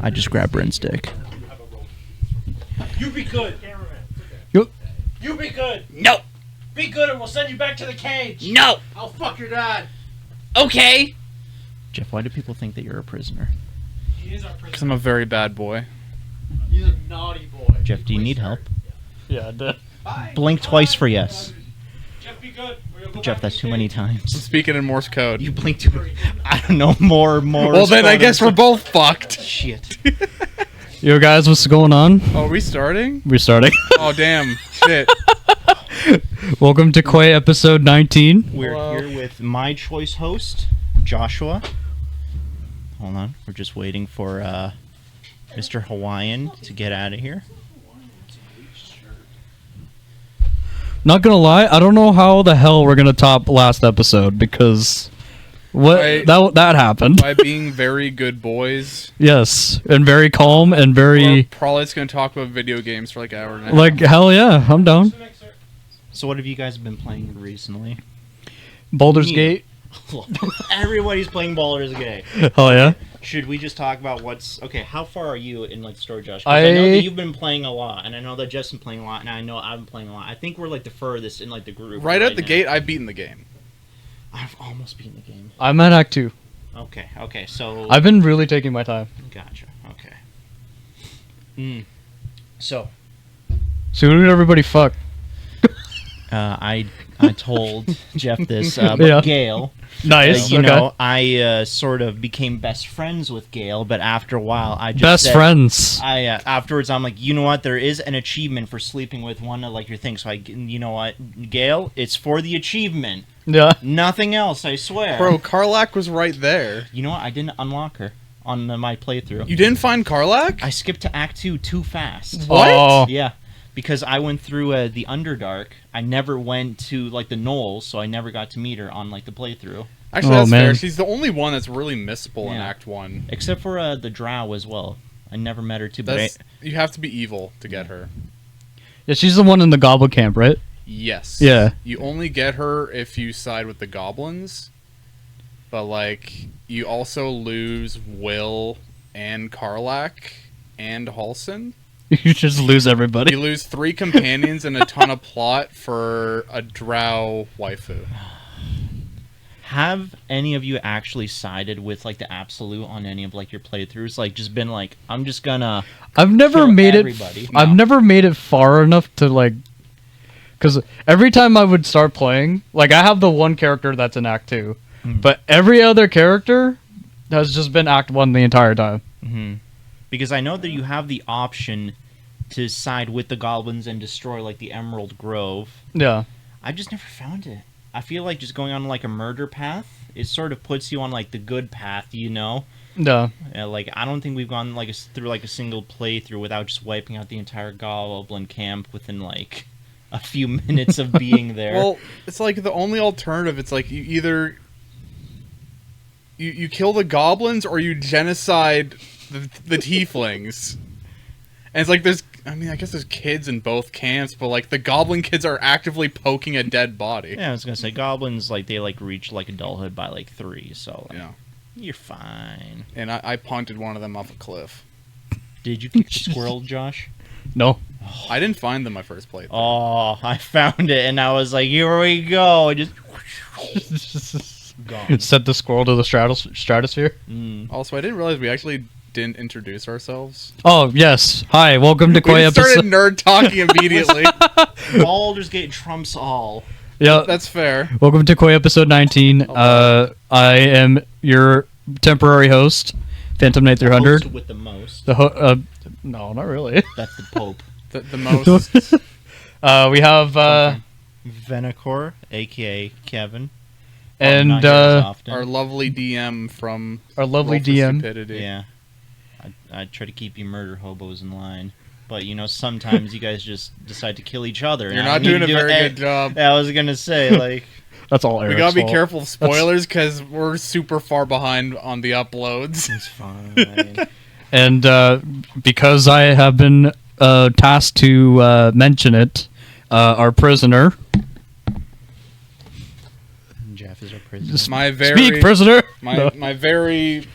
I just grabbed Brent's dick. You be good. You be good. No. Be good and we'll send you back to the cage. No. I'll fuck your dad. Okay. Jeff, why do people think that you're a prisoner? He is our prisoner. Because I'm a very bad boy. He's a naughty boy. Jeff, do you need help? Yeah, I did. Bye. Blink twice for yes. Jeff, be good. We're gonna go Jeff, back that's to too the many cage. I'm times. speaking in Morse code. You blinked too. I don't know, more. Well, then I guess we're both fucked. Shit. Yo, guys, what's going on? Oh, are we starting? We're starting. Oh, damn. Shit. Welcome to Quey episode 19. We're here with my choice host, Joshua. Hold on, we're just waiting for Mr. Hawaiian to get out of here. Not gonna lie, I don't know how the hell we're gonna top last episode because that happened. By being very good boys. Yes, and very calm and We're very probably just going to talk about video games for like an hour and a half. like hell yeah, I'm down. So what have you guys been playing recently? Baldur's Me. Gate. Everybody's playing Baldur's Gate. Hell yeah. Should we just talk about what's... Okay, how far are you in like the story, Josh? 'Cause I know that you've been playing a lot, and I know that Jeff's been playing a lot, and I know I've been playing a lot. I think we're like the furthest in like the group. Right at the now. gate, I've beaten the game. I've almost beaten the game. I'm at Act 2. Okay, so... I've been really taking my time. Gotcha, okay. So, So who did everybody fuck? I told Jeff this, but Yeah. Gail... Nice. you okay. know, I sort of became best friends with Gail, but after a while, I just Best said- friends. Afterwards, I'm like, you know what? There is an achievement for sleeping with one of like your things. So you know what, Gail? It's for the achievement. Yeah. Nothing else. I swear. Bro, Karlak was right there. You know what? I didn't unlock her on my playthrough. You didn't find Karlak? I skipped to Act 2 too fast. What? Oh. Yeah, because I went through the Underdark. I never went to like the Knolls, so I never got to meet her on like the playthrough. Actually, Oh, that's man. fair. She's the only one that's really missable in Yeah. Act 1. Except for the Drow as well. I never met her too, but That's, you have to be evil to get her. Yeah, she's the one in the Goblin camp, right? Yes. Yeah. You only get her if you side with the goblins. But, like, you also lose Will and Karlak and Halsin. You just lose everybody. You lose 3 companions and a ton of plot for a drow waifu. Have any of you actually sided with like the Absolute on any of like your playthroughs? Like, just been like, I'm just gonna. I've never kill made everybody. it. I've No. never made it far enough to like, because every time I would start playing, like I have the one character that's in Act 2, but every other character has just been Act 1 the entire time. Mm-hmm. Because I know that you have the option to side with the goblins and destroy like the Emerald Grove. Yeah. I just never found it. I feel like just going on like a murder path, it sort of puts you on like the good path, you know? Yeah. Like, I don't think we've gone like through like a single playthrough without just wiping out the entire goblin camp within like a few minutes of being there. Well, it's like the only alternative. It's like you either you kill the goblins or you genocide the tieflings. And it's like I guess there's kids in both camps, but like the goblin kids are actively poking a dead body. Yeah, I was gonna say goblins like they like reach like adulthood by like 3, so like, Yeah. you're fine. And I punted one of them off a cliff. Did you kick the squirrel, Josh? No. I didn't find them my first playthrough. Oh, I found it and I was like, here we go. I just gone. Set the squirrel to the stratosphere. Also, I didn't realize we actually didn't introduce ourselves. Oh yes. Hi. Welcome to We Quey just started episode. nerd talking immediately. Baldur's Gate trumps all. Yeah. That's fair. Welcome to Quey episode 19. I am your temporary host, Phantom Knight 300. Host with the most. No, not really. That's the Pope. The most. We have Venecore, aka Kevin. and Not here as often. Our lovely DM from our lovely Roll for DM. Stupidity. Yeah. I try to keep you murder hobos in line. But, you know, sometimes you guys just decide to kill each other. You're and I not need doing to a do very it. good job. I was going to say, like... That's all Eric's We gotta be fault. careful of spoilers because we're super far behind on the uploads. It's fine. And because I have been tasked to mention it, our prisoner. Jeff is our prisoner. My very Speak, prisoner. my very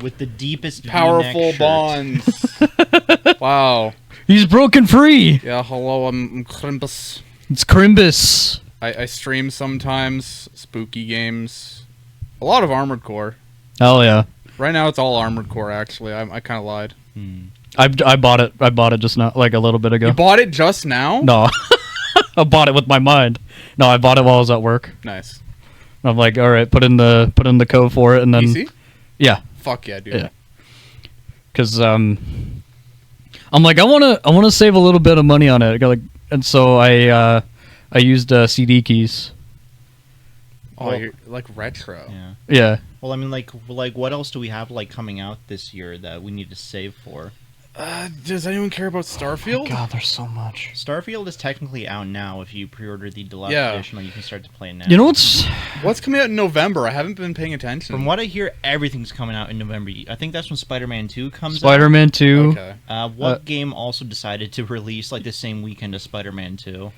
with the deepest Powerful V-neck shirt. bonds. Wow. He's broken free. Yeah, hello, I'm Krimmboh. It's Krimbus. I stream sometimes, spooky games. A lot of Armored Core. Hell yeah. Right now it's all Armored Core, actually. I kind of lied. I bought it. I bought it just now, like a little bit ago. You bought it just now? No. I bought it with my mind. No, I bought it while I was at work. Nice. I'm like, all right, put in the code for it, and then PC? yeah, Fuck yeah, dude. yeah. Because I'm like, I wanna save a little bit of money on it, like, and so I used CD keys. Oh, you're like retro. Yeah. Yeah. Well, I mean, like, what else do we have like coming out this year that we need to save for? Does anyone care about Starfield? God, there's so much. Starfield is technically out now. If you pre-order the deluxe Yeah. edition, like, you can start to play it now. You know what's What's coming out in November? I haven't been paying attention. From what I hear, everything's coming out in November. I think that's when Spider-Man 2 comes out. Spider-Man 2? Okay. What game also decided to release like the same weekend as Spider-Man 2?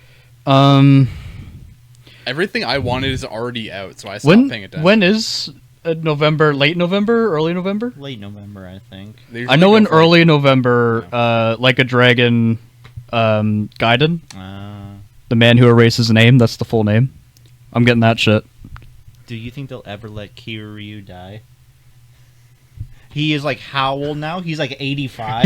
Everything I wanted is already out, so I stopped paying attention. When is November? Late November? Early November? Late November, I think. They I usually know go in for, early November, like a dragon, Gaiden, the man who erases name. That's the full name. I'm getting that shit. Do you think they'll ever let Kiryu die? He is like how old now? He's like 85,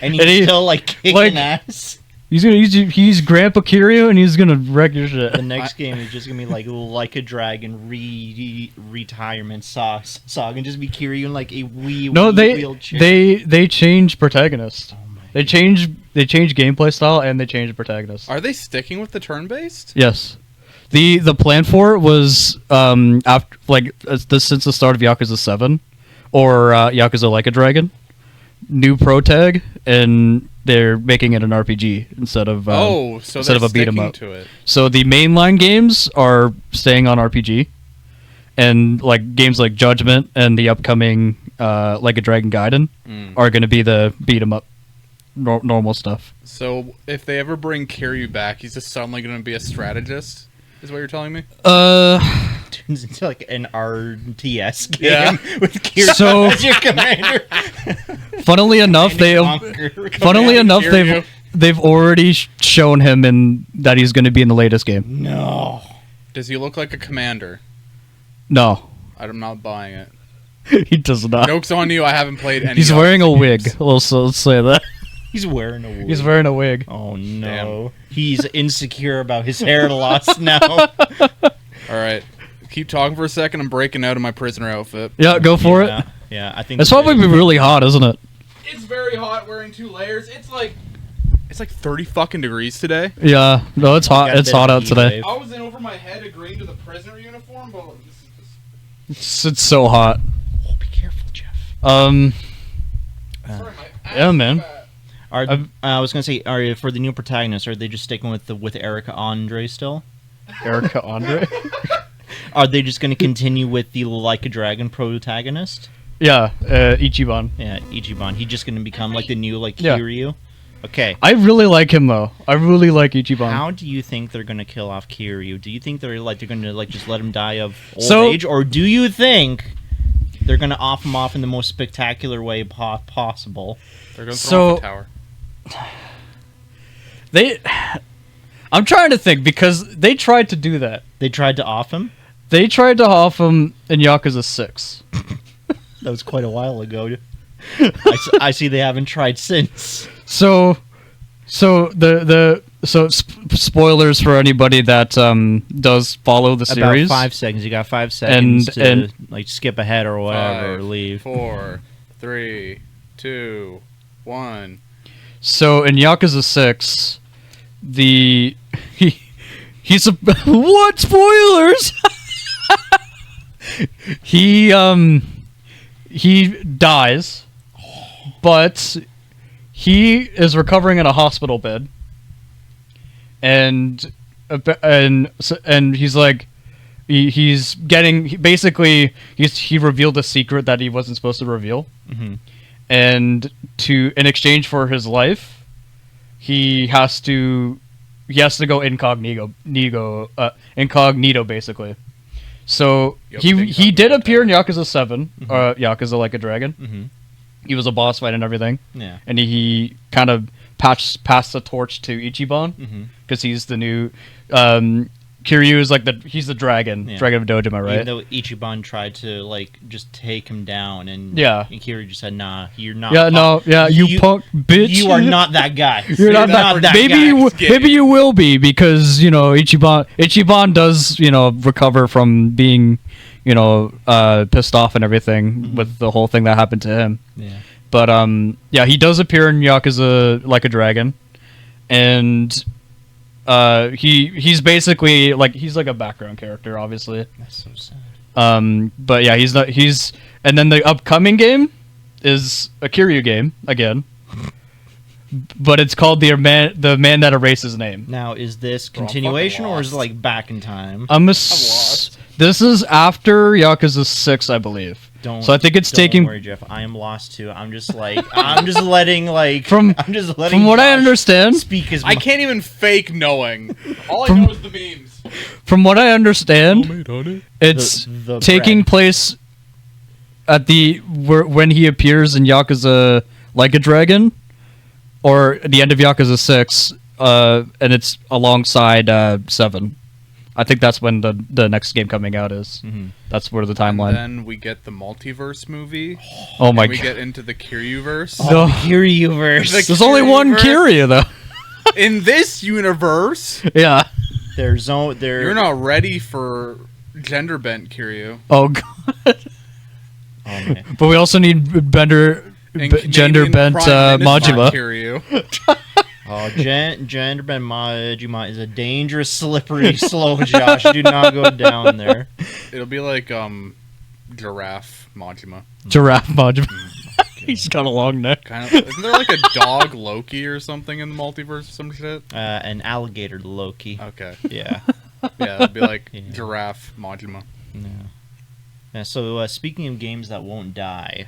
and he's still like kicking ass. He's Grandpa Kiryu, and he's gonna wreck your shit. The next game is just gonna be like a dragon retirement saga, and just be Kiryu in like a wheelchair. they change protagonist. Oh my They change gameplay style, and they change protagonist. Are they sticking with the turn-based? Yes. The plan for it was after since the start of Yakuza 7 or Yakuza Like a Dragon, new pro tag, and they're making it an RPG instead of instead of a beat 'em up. To it. So the mainline games are staying on RPG, and like games like Judgment and the upcoming Like a Dragon Gaiden are going to be the beat 'em up normal stuff. So if they ever bring Kiryu back, he's just suddenly going to be a strategist. Is what you're telling me? Turns into like an RTS game with Kiryu as your commander. Funnily enough, they've already shown him in that he's going to be in the latest game. No. Does he look like a commander? No, I'm not buying it. he does not. Joke's on you. I haven't played any. He's wearing a wig. Let's say that. He's wearing a wig. He's wearing a wig. Oh no. Damn. He's insecure about his hair loss now. All right. Keep talking for a second. I'm breaking out of my prisoner outfit. Yeah, go for it. Yeah, I think It's probably be really hot, isn't it? It's very hot wearing 2 layers. It's like 30 fucking degrees today. Yeah, no, it's hot. Got a It's bit hot of out heat today. wave. I was in over my head agreeing to the prisoner uniform, but this is It's so hot. Oh, be careful, Jeff. sorry, my ass Yeah, is man. fat. I was gonna say, for the new protagonist, are they just sticking with Erica Andre still? Erica Andre. Are they just gonna continue with the Like a Dragon protagonist? Yeah, Ichiban. Yeah, Ichiban. He's just gonna become like the new like Yeah. Kiryu. Okay. I really like him though. I really like Ichiban. How do you think they're gonna kill off Kiryu? Do you think they're gonna like just let him die of old So- age, or do you think they're gonna off him off in the most spectacular way possible? They're going to throw off a tower. I'm trying to think because they tried to do that. They tried to off him. They tried to off him in Yakuza 6. That was quite a while ago. I see they haven't tried since. So spoilers for anybody that does follow the series. About 5 seconds. You got 5 seconds And- to like skip ahead or whatever, or 5, leave. 4, 3, 2, 1. So in Yakuza 6, he's a what spoilers? he dies, but he is recovering in a hospital bed, and he's like he revealed a secret that he wasn't supposed to reveal. Mm-hmm. And in exchange for his life, he has to go incognito basically. So Yep, he things he happen did like appear in that. Yakuza 7, Yakuza Like a Dragon. Mm-hmm. He was a boss fight and everything, Yeah. and he kind of passed the torch to Ichiban Mm-hmm. because he's the new. Kiryu is like he's the dragon, Yeah. Dragon of Dojima, right? Even though Ichiban tried to like just take him down, and Yeah. Kiryu just said, "Nah, you're not." Yeah, no, yeah, you punk bitch. You are not that guy. You're not that. Maybe guy. maybe you will be because Ichiban does recover from being pissed off and everything with the whole thing that happened to him. Yeah. But yeah, he does appear in Yakuza Like a Dragon, and he's basically he's like a background character, obviously. That's so sad. But yeah, he's and then the upcoming game is a Kiryu game again. But it's called the man that erased his name. Now, is this Bro, I'm continuation fucking or is it lost. like back in time? lost. This is after Yakuza 6, I believe. So I think it's don't taking worry, Jeff. I am lost too. I'm just letting from what I Josh understand. speak as I can't even fake knowing. All I From- know is the memes. From what I understand, it's The taking bread. place at when he appears in Yakuza Like a Dragon, or the end of Yakuza 6, and it's alongside 7. I think that's when the next game coming out is. Mhm. That's where the And timeline. then we get the multiverse movie. Oh my and we god! get into the Kiryu-verse. No. Kiryuverse. There's only one Kiryu-verse. Kiryu though. In this universe, Yeah. you're not ready for gender bent Kiryu. Oh god. Oh, man. But we also need And gender Canadian bent Prime Minister Majima. Kiryu. Oh, gender bent Majima is a dangerous, slippery slope, Josh. Do not go down there. It'll be like giraffe Majima. Giraffe Majima. He's got a long neck. Kind of. Isn't there like a dog Loki or something in the multiverse or some shit? An alligator Loki. Okay. Yeah. Yeah, it'll be like Yeah. giraffe Majima. Yeah. So speaking of games that won't die,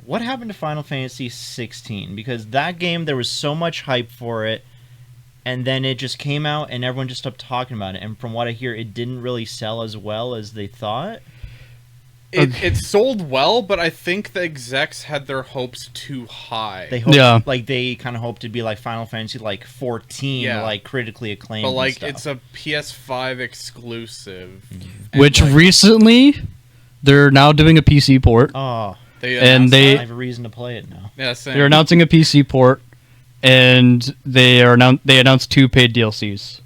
what happened to Final Fantasy 16? Because that game, there was so much hype for it, and then it just came out and everyone just stopped talking about it. And from what I hear, it didn't really sell as well as they thought. It sold well, but I think the execs had their hopes too high. They hoped, Yeah. they kind of hoped to be like Final Fantasy 14, Yeah. like critically acclaimed. but and like stuff. it's a PS5 exclusive, Mm-hmm. and, Which like, recently, they're now doing a PC port. Oh, they and announced they- I that? have a reason to play it now. Yeah, same. They're announcing a PC port, and they announced 2 paid DLCs.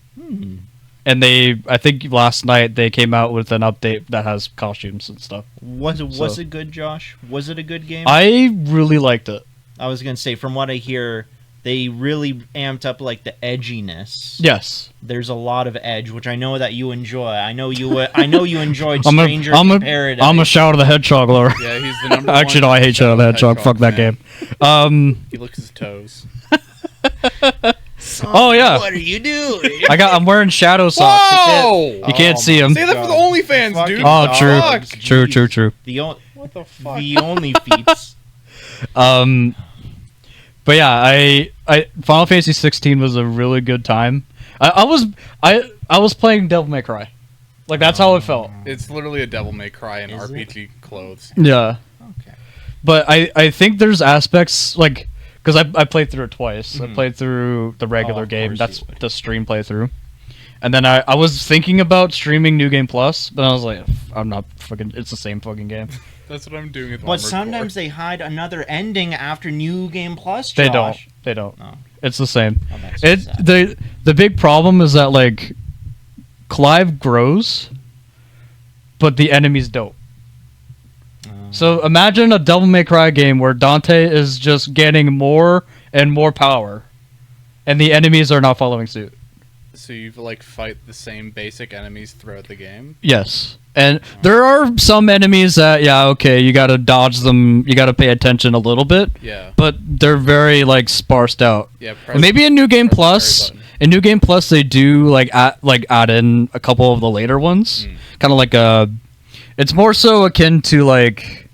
And I think last night they came out with an update that has costumes and stuff. Was So- it good, Josh? Was it a good game? I really liked it. I was gonna say, from what I hear, they really amped up like the edginess. Yes. There's a lot of edge, which I know that you enjoy. I know you enjoyed I'm Stranger in Paradise. I'm a Shadow the Hedgehog lover. Yeah, he's the number Actually, no, one I hate Shadow the Hedgehog. Fuck that fan. game. He licks his toes. Oh yeah, What are you doing? I'm wearing Shadow socks. Whoa! You can't Oh see my them. Say that for the OnlyFans, Fucking dude. Oh, true. dogs. True, Jeez. true, true. What the fuck? The only feats. But yeah, I Final Fantasy 16 was a really good time. I was playing Devil May Cry, like that's how it felt. It's literally a Devil May Cry in Is it? RPG clothes. Yeah, Okay. but I think there's aspects like because I played through it twice. I Mhm. played through the regular of game. course That's you would. the stream playthrough. And then I was thinking about streaming New Game Plus, but I was like, I'm not fucking. It's the same fucking game. That's what I'm doing at the But sometimes they hide another ending after New Game Plus, They Josh. don't. They don't. No. It's the same. Oh, that's so sad. The big problem is that like Clive grows, but the enemies don't. So imagine a Devil May Cry game where Dante is just getting more and more power, and the enemies are not following suit. So you like fight the same basic enemies throughout the game. Yes. And there are some enemies that, yeah, okay, you gotta dodge them, you gotta pay attention a little bit, Yeah. but they're very, like, sparsed out. Yeah. And maybe in New Game press the Plus, carry in New Game Plus, they do, add in a couple of the later ones. Kind of like a... It's more so akin to, like...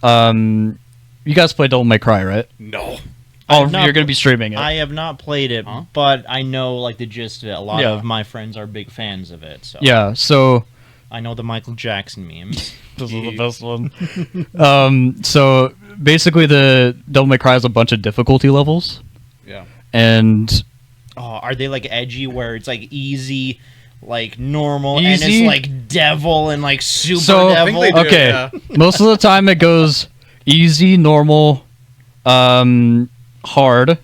you guys play Devil May Cry, right? No. Oh, I've not you're gonna be streaming it. I have not played it, Huh? but I know like the gist of it. A lot Yeah. of my friends are big fans of it. So Yeah, so I know the Michael Jackson memes. This is the best one. So basically, the Devil May Cry has a bunch of difficulty levels, Yeah. and Oh, are they like edgy where it's like easy, like normal, and Easy? it's like devil and like super So- I devil? think they do. okay, yeah. most of the time it goes easy, normal, hard,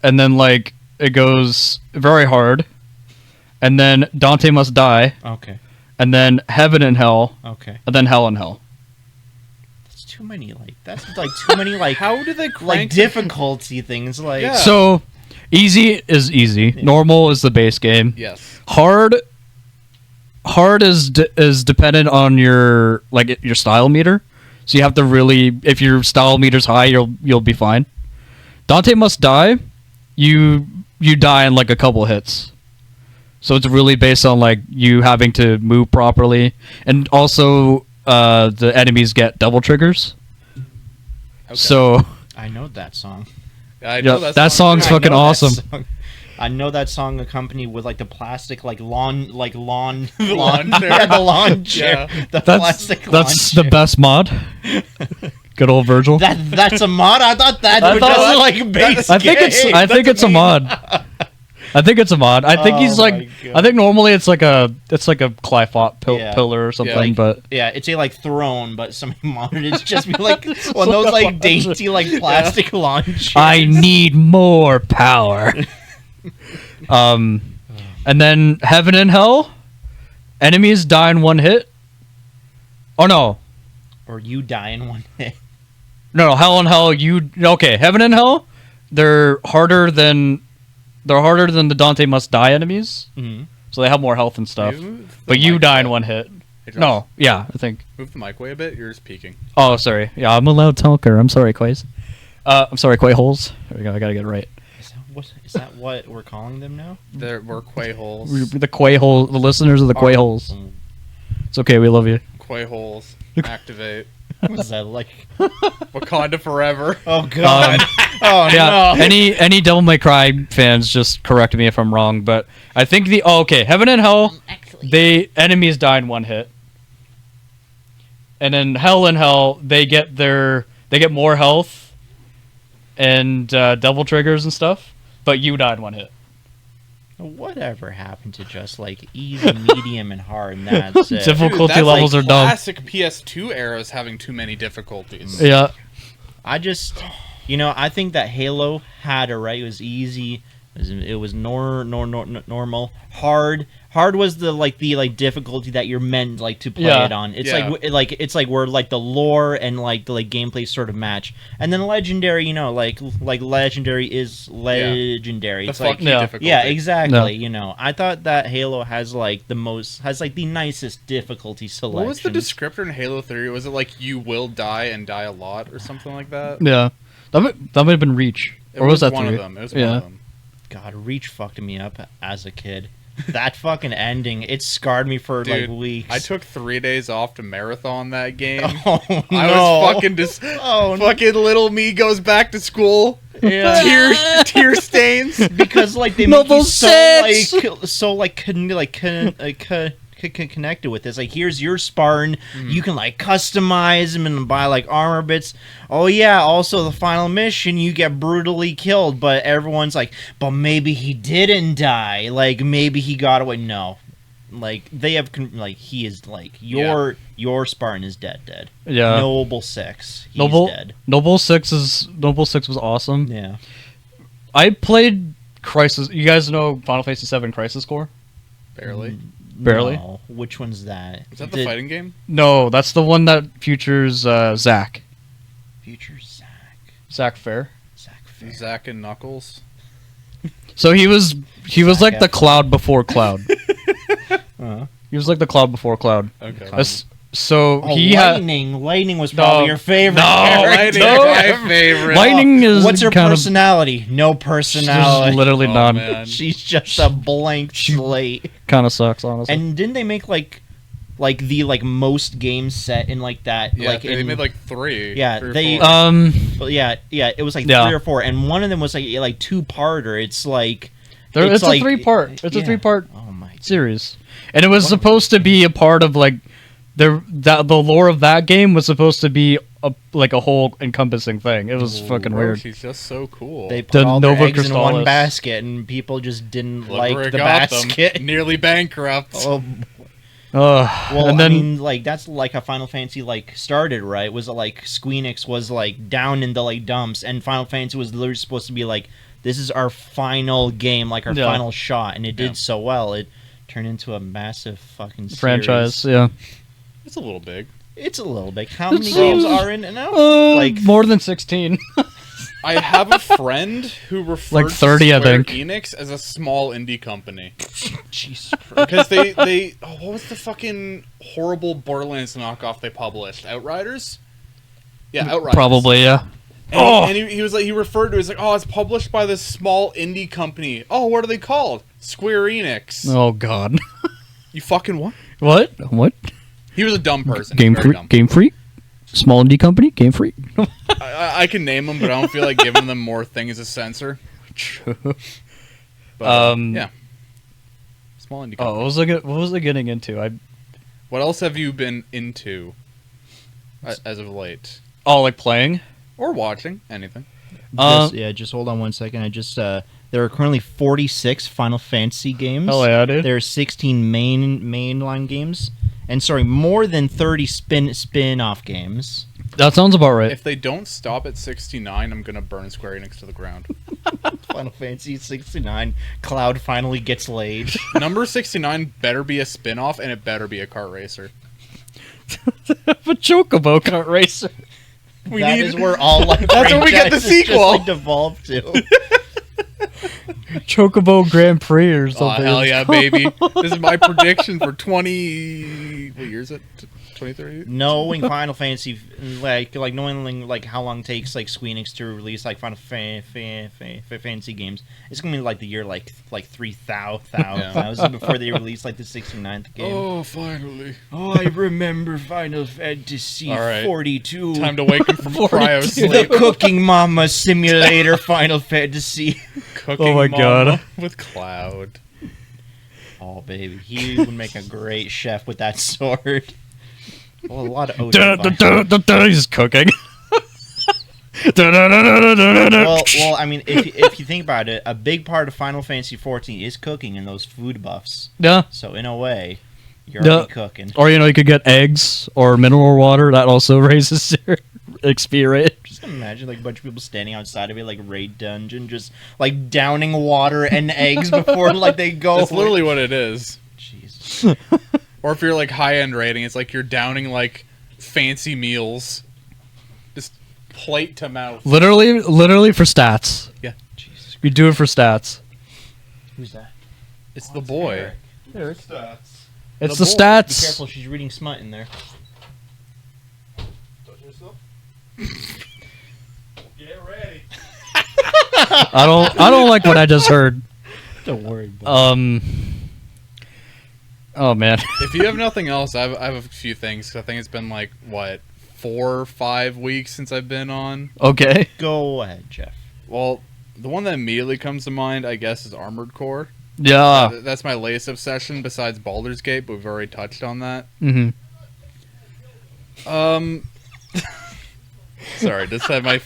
and then like it goes very hard, and then Dante Must Die, Okay, and then Heaven and Hell, okay. and then Hell and Hell. That's too many. That's like too many. Like How do they like crank difficulty things. Like Yeah. So easy is easy, normal is the base game. Yes. Hard is dependent on your style meter. So you have to really, if your style meter's high, you'll be fine. Dante Must Die, you die in like a couple hits. So it's really based on like you having to move properly, and also the enemies get double triggers. Okay. So I know that song. I know yeah, that song song's too. I fucking know that awesome. song. I know that song accompanied with like the plastic lawn Lawn yeah, the lawn chair, Yeah. the plastic lawn That's the chair. best mod. Good old Virgil. That's a mod. I thought that I was thought- just like base. I think it's game. a mod. I think it's a mod. I think he's Oh like my God. I think normally it's like a Clifot Yeah. pillar or something, Like, but yeah, it's a like throne, but somebody modded it to just be like one of those like dainty like plastic lawn chairs. I need more power. And then Heaven and Hell, enemies die in one hit. Oh no. Or you die in one hit. No, Hell and Hell, Heaven and Hell, they're harder than the Dante Must Die enemies. Mm-hmm. So they have more health and stuff. Move the But you mic die a in bit. one hit. Hey, Josh, No, yeah, I think. Move the mic way a bit. You're just peeking. Oh, sorry. Yeah, I'm a loud talker. I'm sorry, Quays. I'm sorry, Quay holes. There we go. I gotta get it right. Is that what we're calling them now? There were quay holes. The Quay hole. The listeners of the Quay holes. It's okay. We love you. Quay holes. Activate. What's that like? Wakanda forever. Oh god. oh Yeah. no. Any Devil May Cry fans, just correct me if I'm wrong, but I think Heaven and Hell, they enemies die in one hit, and then Hell and Hell, they get more health and double triggers and stuff, but you die in one hit. Whatever happened to just like easy, medium, and hard? And that's it. Difficult. Dude, that's levels like are dumb. Classic PS2 eras having too many difficulties. Yeah. I just, I think that Halo had it right. It was easy. It was normal. Hard was the difficulty that you're meant to play Yeah. it on. It's Yeah. it's where the lore and the gameplay sort of match. And then legendary, legendary is legendary. The It's like fucky Yeah. difficulty. yeah, exactly. No. I thought that Halo has the nicest difficulty selection. What was the descriptor in Halo 3? Was it like you will die and die a lot or something like that? Yeah. That might have been Reach. It Or was that one 3? of them. It was Yeah. one of them. God, Reach fucked me up as a kid. That fucking ending, it scarred me for Dude, weeks. I took 3 days off to marathon that game. Oh no! I was fucking Oh, no. fucking little me goes back to school. Yeah. Tear stains. Because they make Noble you six! connected with this. Like, here's your Spartan. You can customize him and buy armor bits. Oh yeah. Also, the final mission, you get brutally killed, but everyone's like, but maybe he didn't die. Maybe he got away. No. They have he is your Spartan is dead. Yeah. Noble 6. He's Noble dead. Noble 6 was awesome. Yeah. I played Crisis. You guys know Final Fantasy 7 Crisis Core? Barely. Barely? No. Which one's that? Is that the fighting game? No, that's the one that features Zack. Future Zack. Zack Fair. Zack Fair. Zack and Knuckles. So he was like the Zac Cloud before Cloud. Uh-huh. He was like the Cloud before Cloud. Okay. So Oh, he had Lightning. Lightning was probably No. your favorite No, character. Lightning is my favorite. Lightning is What's her kind personality? No of personality. literally Oh, none. man. She's just a blank slate. Kind of sucks, honestly. And didn't they make the most games set in that Yeah, they in, made 3. Yeah, 3 or they- 4. well, yeah, it was Yeah. 3 or 4, and one of them was two-parter. It's it's a 3-part. It's a yeah. 3-part Oh my series. And it was supposed to be a part of like the lore of that game was supposed to be a whole encompassing thing. It was fucking weird. She's just so cool. They put The all their Nova eggs in one Crystallis. basket, and people just didn't Look where like it the got them. basket. Nearly bankrupt. Oh, Well, well, and then I mean, like that's like how Final Fantasy like started, right? Was it like Squeenix was like down in the like dumps, and Final Fantasy was literally supposed to be like, this is our final game, like our Yeah. final shot, and it did Yeah. so well. It turned into a massive fucking series. franchise, yeah. It's a little big. It's a little big. How many It's, games are in it now? Like more than 16. I have a friend who refers Like 30, to I Square think. Enix as a small indie company. Jesus Christ. Because they what was the fucking horrible Borderlands knockoff they published? Outriders? Yeah, Outriders. Probably, yeah. And he was like, he referred to it as like, oh, it's published by this small indie company. Oh, what are they called? Square Enix. Oh god. You fucking what? What? He was a dumb person. Game Very Freak? dumb. Game Freak? Small indie company? Game Freak? I can name them, but I don't feel like giving them more thing as a censor. But, yeah. Small indie company. what was I getting into? What else have you been into as of late? Oh, like playing? Or watching? Anything. Just hold on one second. I just there are currently 46 Final Fantasy games. Oh yeah, dude. There are 16 mainline games, and more than 30 spin-off games. That sounds about right. If they don't stop at 69, I'm gonna burn Square Enix to the ground. Final Fantasy 69, Cloud finally gets laid. Number 69 better be a spin-off, and it better be a kart racer. A Chocobo kart racer. That is where all like That's when we get the franchises sequel. Just, like, devolve to. Chocobo Grand Prix or Oh, something. hell yeah, baby. This is my prediction for 20... What year is it? 2030? Knowing Final Fantasy, like knowing like how long it takes like Squeenix to release like Final Fantasy games, it's gonna be like the year like 3000 before they release like the 69th game. Oh, finally. Oh, I remember Final Fantasy All right. 42. Time to wake him from cryo the sleep. Cooking Mama Simulator Final Fantasy. Cooking Oh my Mama God. with Cloud. Oh baby, he would make a great chef with that sword. Well, a lot of He's cooking. well, I mean, if you think about it, a big part of Final Fantasy 14 is cooking and those food buffs. Yeah. So in a way, you're Yeah. already cooking. Or you could get eggs or mineral water. That also raises your XP rate. Just imagine like a bunch of people standing outside of it, like raid dungeon, just like downing water and eggs before like they go. That's literally what it is. Jesus. Or if you're like high-end rating, it's like you're downing like fancy meals. Just plate to mouth. Literally for stats. Yeah. Jesus. You do it for stats. Who's that? It's the boy. It's the Be stats. careful, she's reading smut in there. Get ready. I don't like what I just heard. Don't worry. Boy. Oh man. If you have nothing else, I have a few things. 'Cause I think it's been like, what, 4 or 5 weeks since I've been on? Okay. Go ahead, Jeff. Well, the one that immediately comes to mind, I guess, is Armored Core. Yeah. That's my latest obsession besides Baldur's Gate, but we've already touched on that. Mm-hmm. Sorry, just had my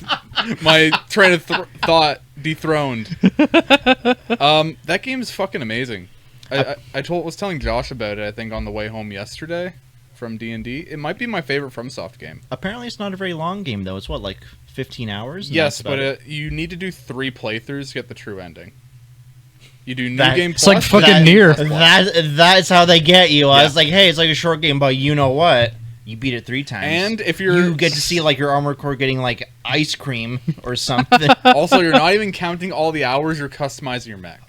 train of thought dethroned. That game is fucking amazing. I was telling Josh about it, I think, on the way home yesterday from D&D. It might be my favorite FromSoft game. Apparently, it's not a very long game though. It's what, like 15 hours? And Yes, that's about but you need to do 3 playthroughs to get the true ending. You do New That- Game It's like Plus, fucking That- Nier. That's how they get you. I Yeah. was like, hey, it's like a short game, but you know what? You beat it 3 times. And if you're you get to see like your Armored Core getting like ice cream or something. also, you're not even counting all the hours you're customizing your mech.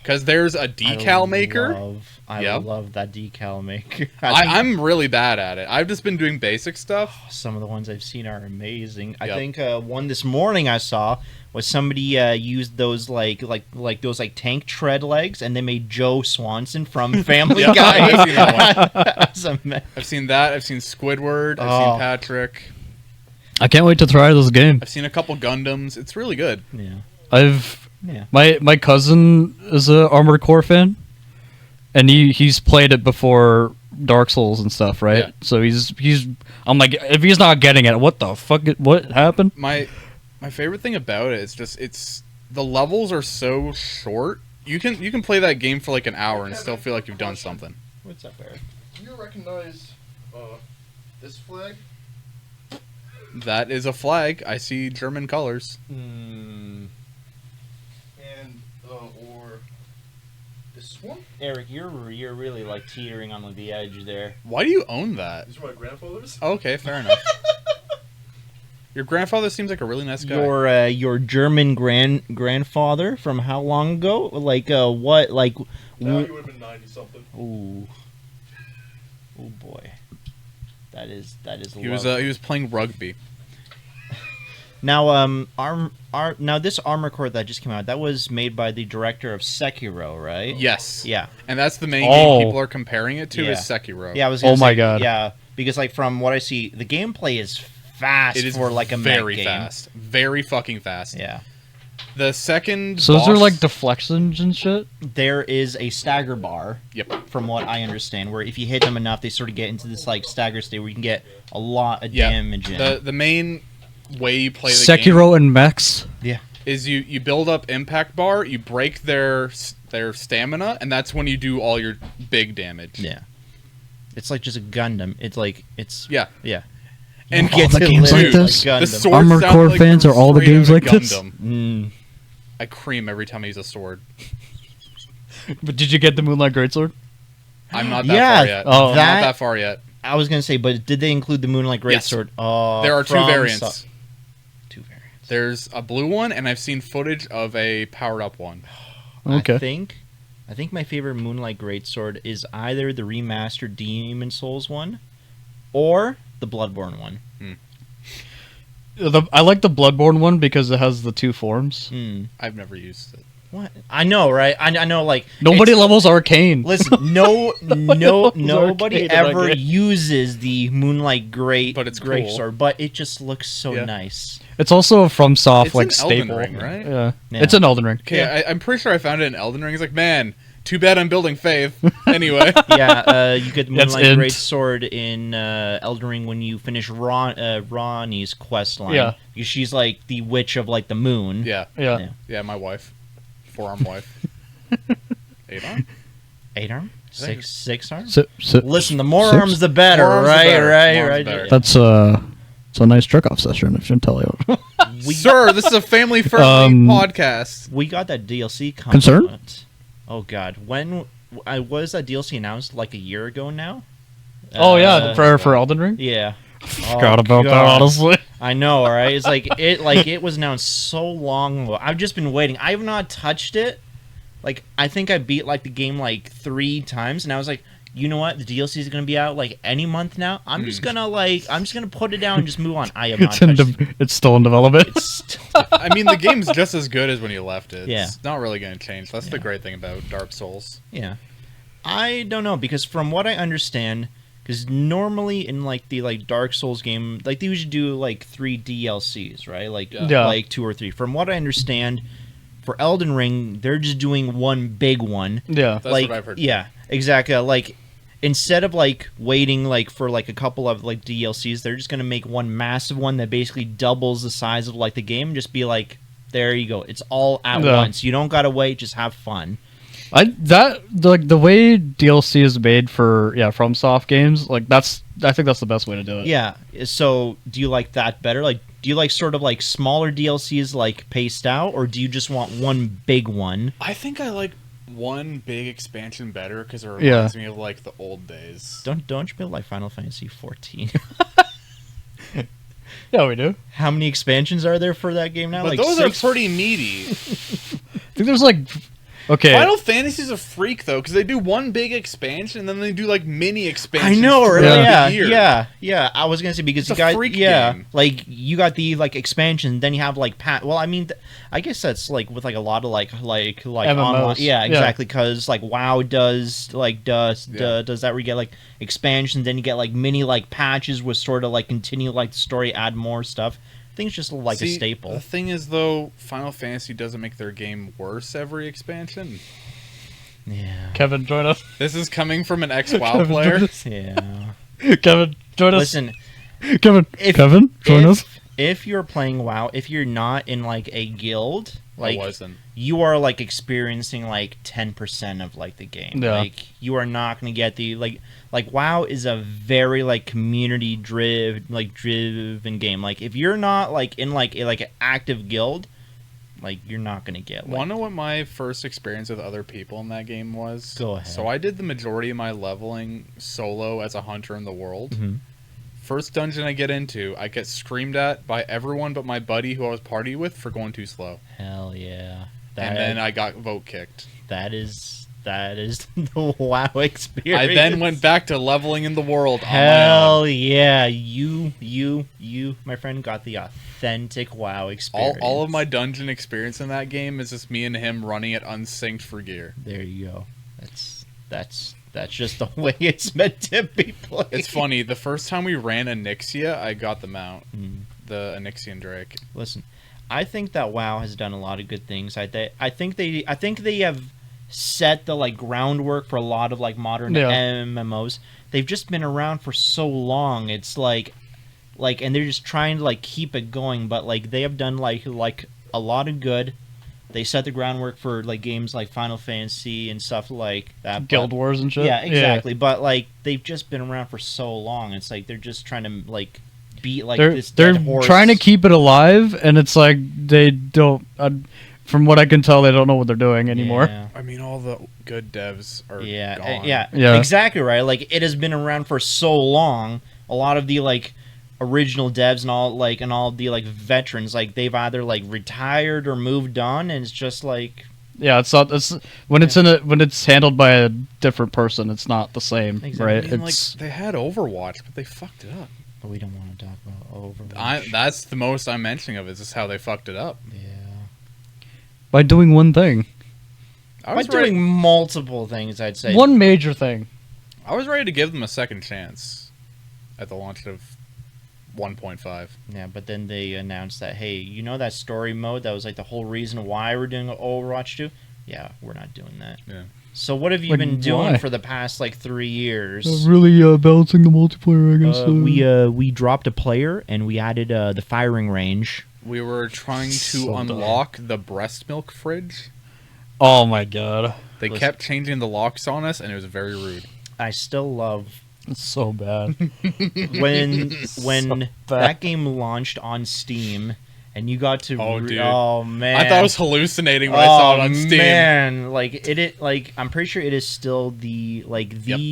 Because there's a decal maker. I Yep. love that decal maker. I'm really bad at it. I've just been doing basic stuff. Some of the ones I've seen are amazing. I Yep. think one this morning I saw was somebody used those like those like tank tread legs, and they made Joe Swanson from Family Yeah, Guy. I've seen that As a me- I've seen that. I've seen Squidward. I've Oh. seen Patrick. I can't wait to try this game. I've seen a couple Gundams. It's really good. yeah, I've yeah. my cousin is a Armored Core fan, and he's played it before Dark Souls and stuff, right? Yeah. So he's. I'm like, if he's not getting it, what the fuck? What happened? My favorite thing about it is just the levels are so short. You can play that game for like an hour and still feel like you've done something. What's up, Eric? Do you recognize this flag? That is a flag. I see German colors. And or this one? Eric, you're really like teetering on like the edge there. Why do you own that? These are my grandfather's. Okay, fair enough. Your grandfather seems like a really nice guy. Your German grandfather from how long ago? Like what? Like Now he would have been 90 something. ooh, oh boy, that is. He was playing rugby. Now now this Armor Core that just came out, that was made by the director of Sekiro, right? Yes. Yeah. And that's the main Oh. game people are comparing it to Yeah. is Sekiro. Yeah, I was. Gonna Oh my say, God. Yeah, because like from what I see, the gameplay is fast It is for like a very mech game. fast. Very fucking fast. Yeah. The second So is there boss- like deflections and shit? There is a stagger bar. Yep. From what I understand, where if you hit them enough, they sort of get into this like stagger state where you can get a lot of Yeah. damage in. The main way you play the game Sekiro and mechs. is you build up impact bar, you break their stamina, and that's when you do all your big damage. Yeah. It's like just a Gundam. It's Yeah. yeah. And You get the to games live like this? Gundam. The sword Armored sounds Core like fans from are all the straight games out like of this? Gundam. Mm. I cream every time I use a sword. But did you get the Moonlight Greatsword? I'm not that Yeah, far yet. oh. I'm not that- that far yet. I was gonna say, but did they include the Moonlight Yes. Greatsword? Oh, There are two from variants. Two variants. There's a blue one, and I've seen footage of a powered up one. Okay. I think my favorite Moonlight Greatsword is either the remastered Demon Souls one, or the Bloodborne one. I like the Bloodborne one because it has the two forms. Hmm. I've never used it. What? I know, right? I know, like Nobody it's- levels Arcane. Listen, nobody arcade in that ever game. uses the Moonlight But it's Great cool. Sword, but it just looks so Yeah. nice. It's also a FromSoft It's like an Elden staple. Ring, right? Yeah. Yeah. It's an Elden Ring. Okay, I'm pretty sure I found it in Elden Ring. It's like, man, too bad I'm building faith. Anyway. Yeah, you get the That's Moonlight int. Great Sword in Elden Ring when you finish Ronnie's quest line. Yeah. Because she's like the witch of like the moon. Yeah. Yeah. Yeah, my wife. Four-arm wife. 8-arm? 8 arm? Six arm? Listen, The more arms, the better, More arms, the right? better. Right? More arms, Right? better. That's it's a nice jerk off session. I shouldn't tell you. Sir, this is a family-friendly podcast. We got that DLC coming Concern? out. Oh God, when was that DLC announced? Like a year ago now? Oh yeah, for Elden Ring. Yeah. Forgot Oh, about that. God. Honestly. I know, right? It's like it was announced so long ago. I've just been waiting. I have not touched it. Like I think I beat like the game like 3 times, and I was like, you know what? The DLC is gonna be out like any month now. I'm just gonna put it down and just move on. I have not touched it. It's still in development. It's still, I mean, the game's just as good as when you left it. Yeah. It's not really going to change. That's the great thing about Dark Souls. yeah. I don't know because from what I understand, because normally in like the like Dark Souls game, like they usually do like 3 DLCs, right? Like Yeah. like 2 or 3. From what I understand, for Elden Ring, they're just doing one big one. Yeah. That's like, what I've heard. Yeah, exactly. Like instead of like waiting like for like a couple of like DLCs, they're just gonna make one massive one that basically doubles the size of like the game. And just be like, there you go. It's all at Yeah. once. You don't gotta wait. Just have fun. The way DLC is made for FromSoft games, like I think that's the best way to do it. Yeah. So do you like that better? Like, do you like sort of like smaller DLCs like paced out, or do you just want one big one? I think I like one big expansion better because it reminds me of like the old days. Don't you feel like Final Fantasy 14? Yeah, we do. How many expansions are there for that game now? But like those 6? are pretty meaty. I think there's like Final Fantasy's a freak though, because they do one big expansion and then they do like mini I expansions. know, right? throughout the year. Yeah. I was gonna say because It's you a got freak game. like you got the like expansion, then you have like Well, I mean, I guess that's like with like a lot of like online. Yeah, exactly. Because like WoW does does that where you get like expansion, then you get like mini like patches with sort of like continue like the story, add more stuff. I think it's just like a See, staple. The thing is though, Final Fantasy doesn't make their game worse every expansion. Yeah. Kevin, join us. This is coming from an ex-WoW Kevin, player. join us. Yeah. Kevin, join us. Listen, Kevin, join us. if you're playing WoW, if you're not in like a guild, like I wasn't. you are like experiencing like 10% of like the game. Yeah. Like you are not going to get the like WoW is a very like community driven game. Like if you're not like in like an active guild, like you're not going to get like, Want to know what my first experience with other people in that game was? Go ahead. So I did the majority of my leveling solo as a hunter in the world. Mhm. First dungeon I get into, I get screamed at by everyone but my buddy who I was partying with for going too slow. Hell yeah. And then I got vote kicked. that is the WoW experience. I then went back to leveling in the world on my own. Hell yeah, you, my friend, got the authentic WoW experience. All of my dungeon experience in that game is just me and him running it unsynced for gear. There you go. That's just the way it's meant to be played. It's funny, the first time we ran Onyxia, I got the mount. Mm. The Onyxian Drake. Listen, I think that WoW has done a lot of good things. I think they have set the like groundwork for a lot of like modern Yeah. MMOs. They've just been around for so long. It's like and they're just trying to like keep it going, but like they have done like a lot of good. They set the groundwork for like games like Final Fantasy and stuff like that. Guild but- Wars and shit. Yeah, exactly. But like they've just been around for so long. It's like they're just trying to like beat like this They're dead horse. trying to keep it alive, and it's like they don't. From what I can tell, they don't know what they're doing anymore. Yeah. I mean, all the good devs are Yeah, gone. Yeah. exactly right. Like it has been around for so long. A lot of the like original devs and all the like veterans, like they've either like retired or moved on, and it's just like Yeah, it's not. It's when it's handled by a different person, it's not the same, Exactly. right? I mean, like, It's they had Overwatch, but they fucked it up. but we don't want to talk about Overwatch. That's the most I'm mentioning of it, is just how they fucked it up. Yeah. by doing one thing, I By was, doing multiple things, I'd say. one major thing. I was ready to give them a second chance at the launch of 1.5. Yeah, but then they announced that, hey, you know that story mode that was like the whole reason why we're doing Overwatch 2? Yeah, we're not doing that. Yeah. So what have you Like, been doing why? for the past like 3 years? Really balancing the multiplayer, I guess. We dropped a player and we added the firing range. We were trying to So dumb. unlock the breast milk fridge. Oh my god, They Listen. kept changing the locks on us, and it was very rude. I still love it's so bad. when So when bad. that game launched on Steam and you got to Oh, dude. oh man. I thought I was hallucinating when I saw it on Steam. Man, like like I'm pretty sure it is still the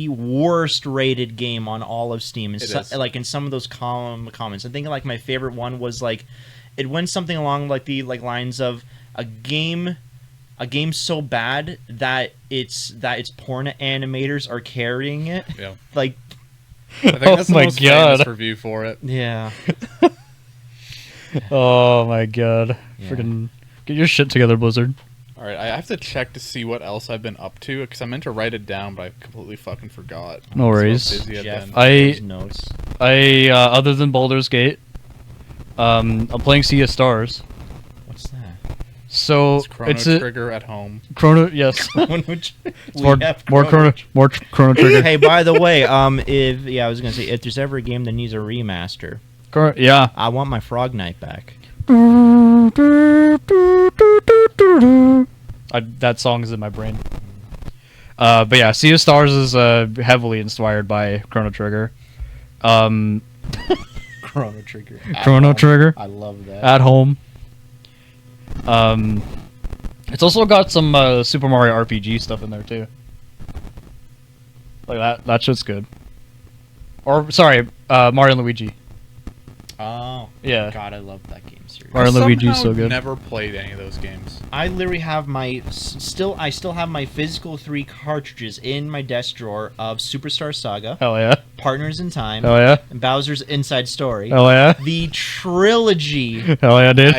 worst rated game on all of Steam. And It is. like in some of those comments, I think like my favorite one was like it went something along like the lines of a game so bad that its porn animators are carrying it. Yeah. Like I think Oh that's the my most God. famous review for it. yeah. Oh my god, Yeah. freaking get your shit together, Blizzard. All right, I have to check to see what else I've been up to, because I meant to write it down, but I completely fucking forgot. No worries. So busy I've Jeff, been. those notes. I other than Baldur's Gate, I'm playing Sea of Stars. What's that? So It's Chrono it's a Trigger at home. Chrono. Yes, We more have more Chrono Trigger. Hey, by the way, I was gonna say if there's ever a game that needs a remaster, Yeah. I want my Frog Knight back. That song is in my brain. But yeah, Sea of Stars is heavily inspired by Chrono Trigger. Chrono Trigger. Chrono Trigger I love that. at home. It's also got some Super Mario RPG stuff in there too. Like that. That shit's good. Or sorry, Mario and Luigi. Oh, Yeah. God, I love that game series. Mario I Luigi's somehow so good. Never played any of those games. I literally have I still have my physical 3 cartridges in my desk drawer of Superstar Saga, Hell yeah. Partners in Time, Hell yeah. and Bowser's Inside Story. Hell yeah. The trilogy. Hell yeah, dude.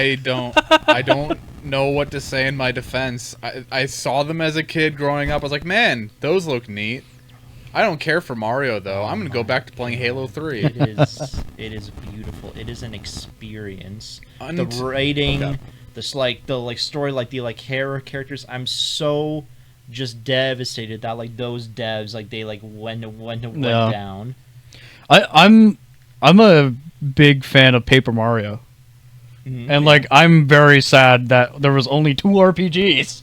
I don't know what to say in my defense. I saw them as a kid growing up. I was like, man, those look neat. I don't care for Mario though. I'm gonna go back to playing Halo 3. It is beautiful. It is an experience. The Unt- writing, Okay. the story, like the characters. I'm so just devastated that like those devs like they like went Yeah. down. I'm a big fan of Paper Mario. And like I'm very sad that there was only 2 RPGs.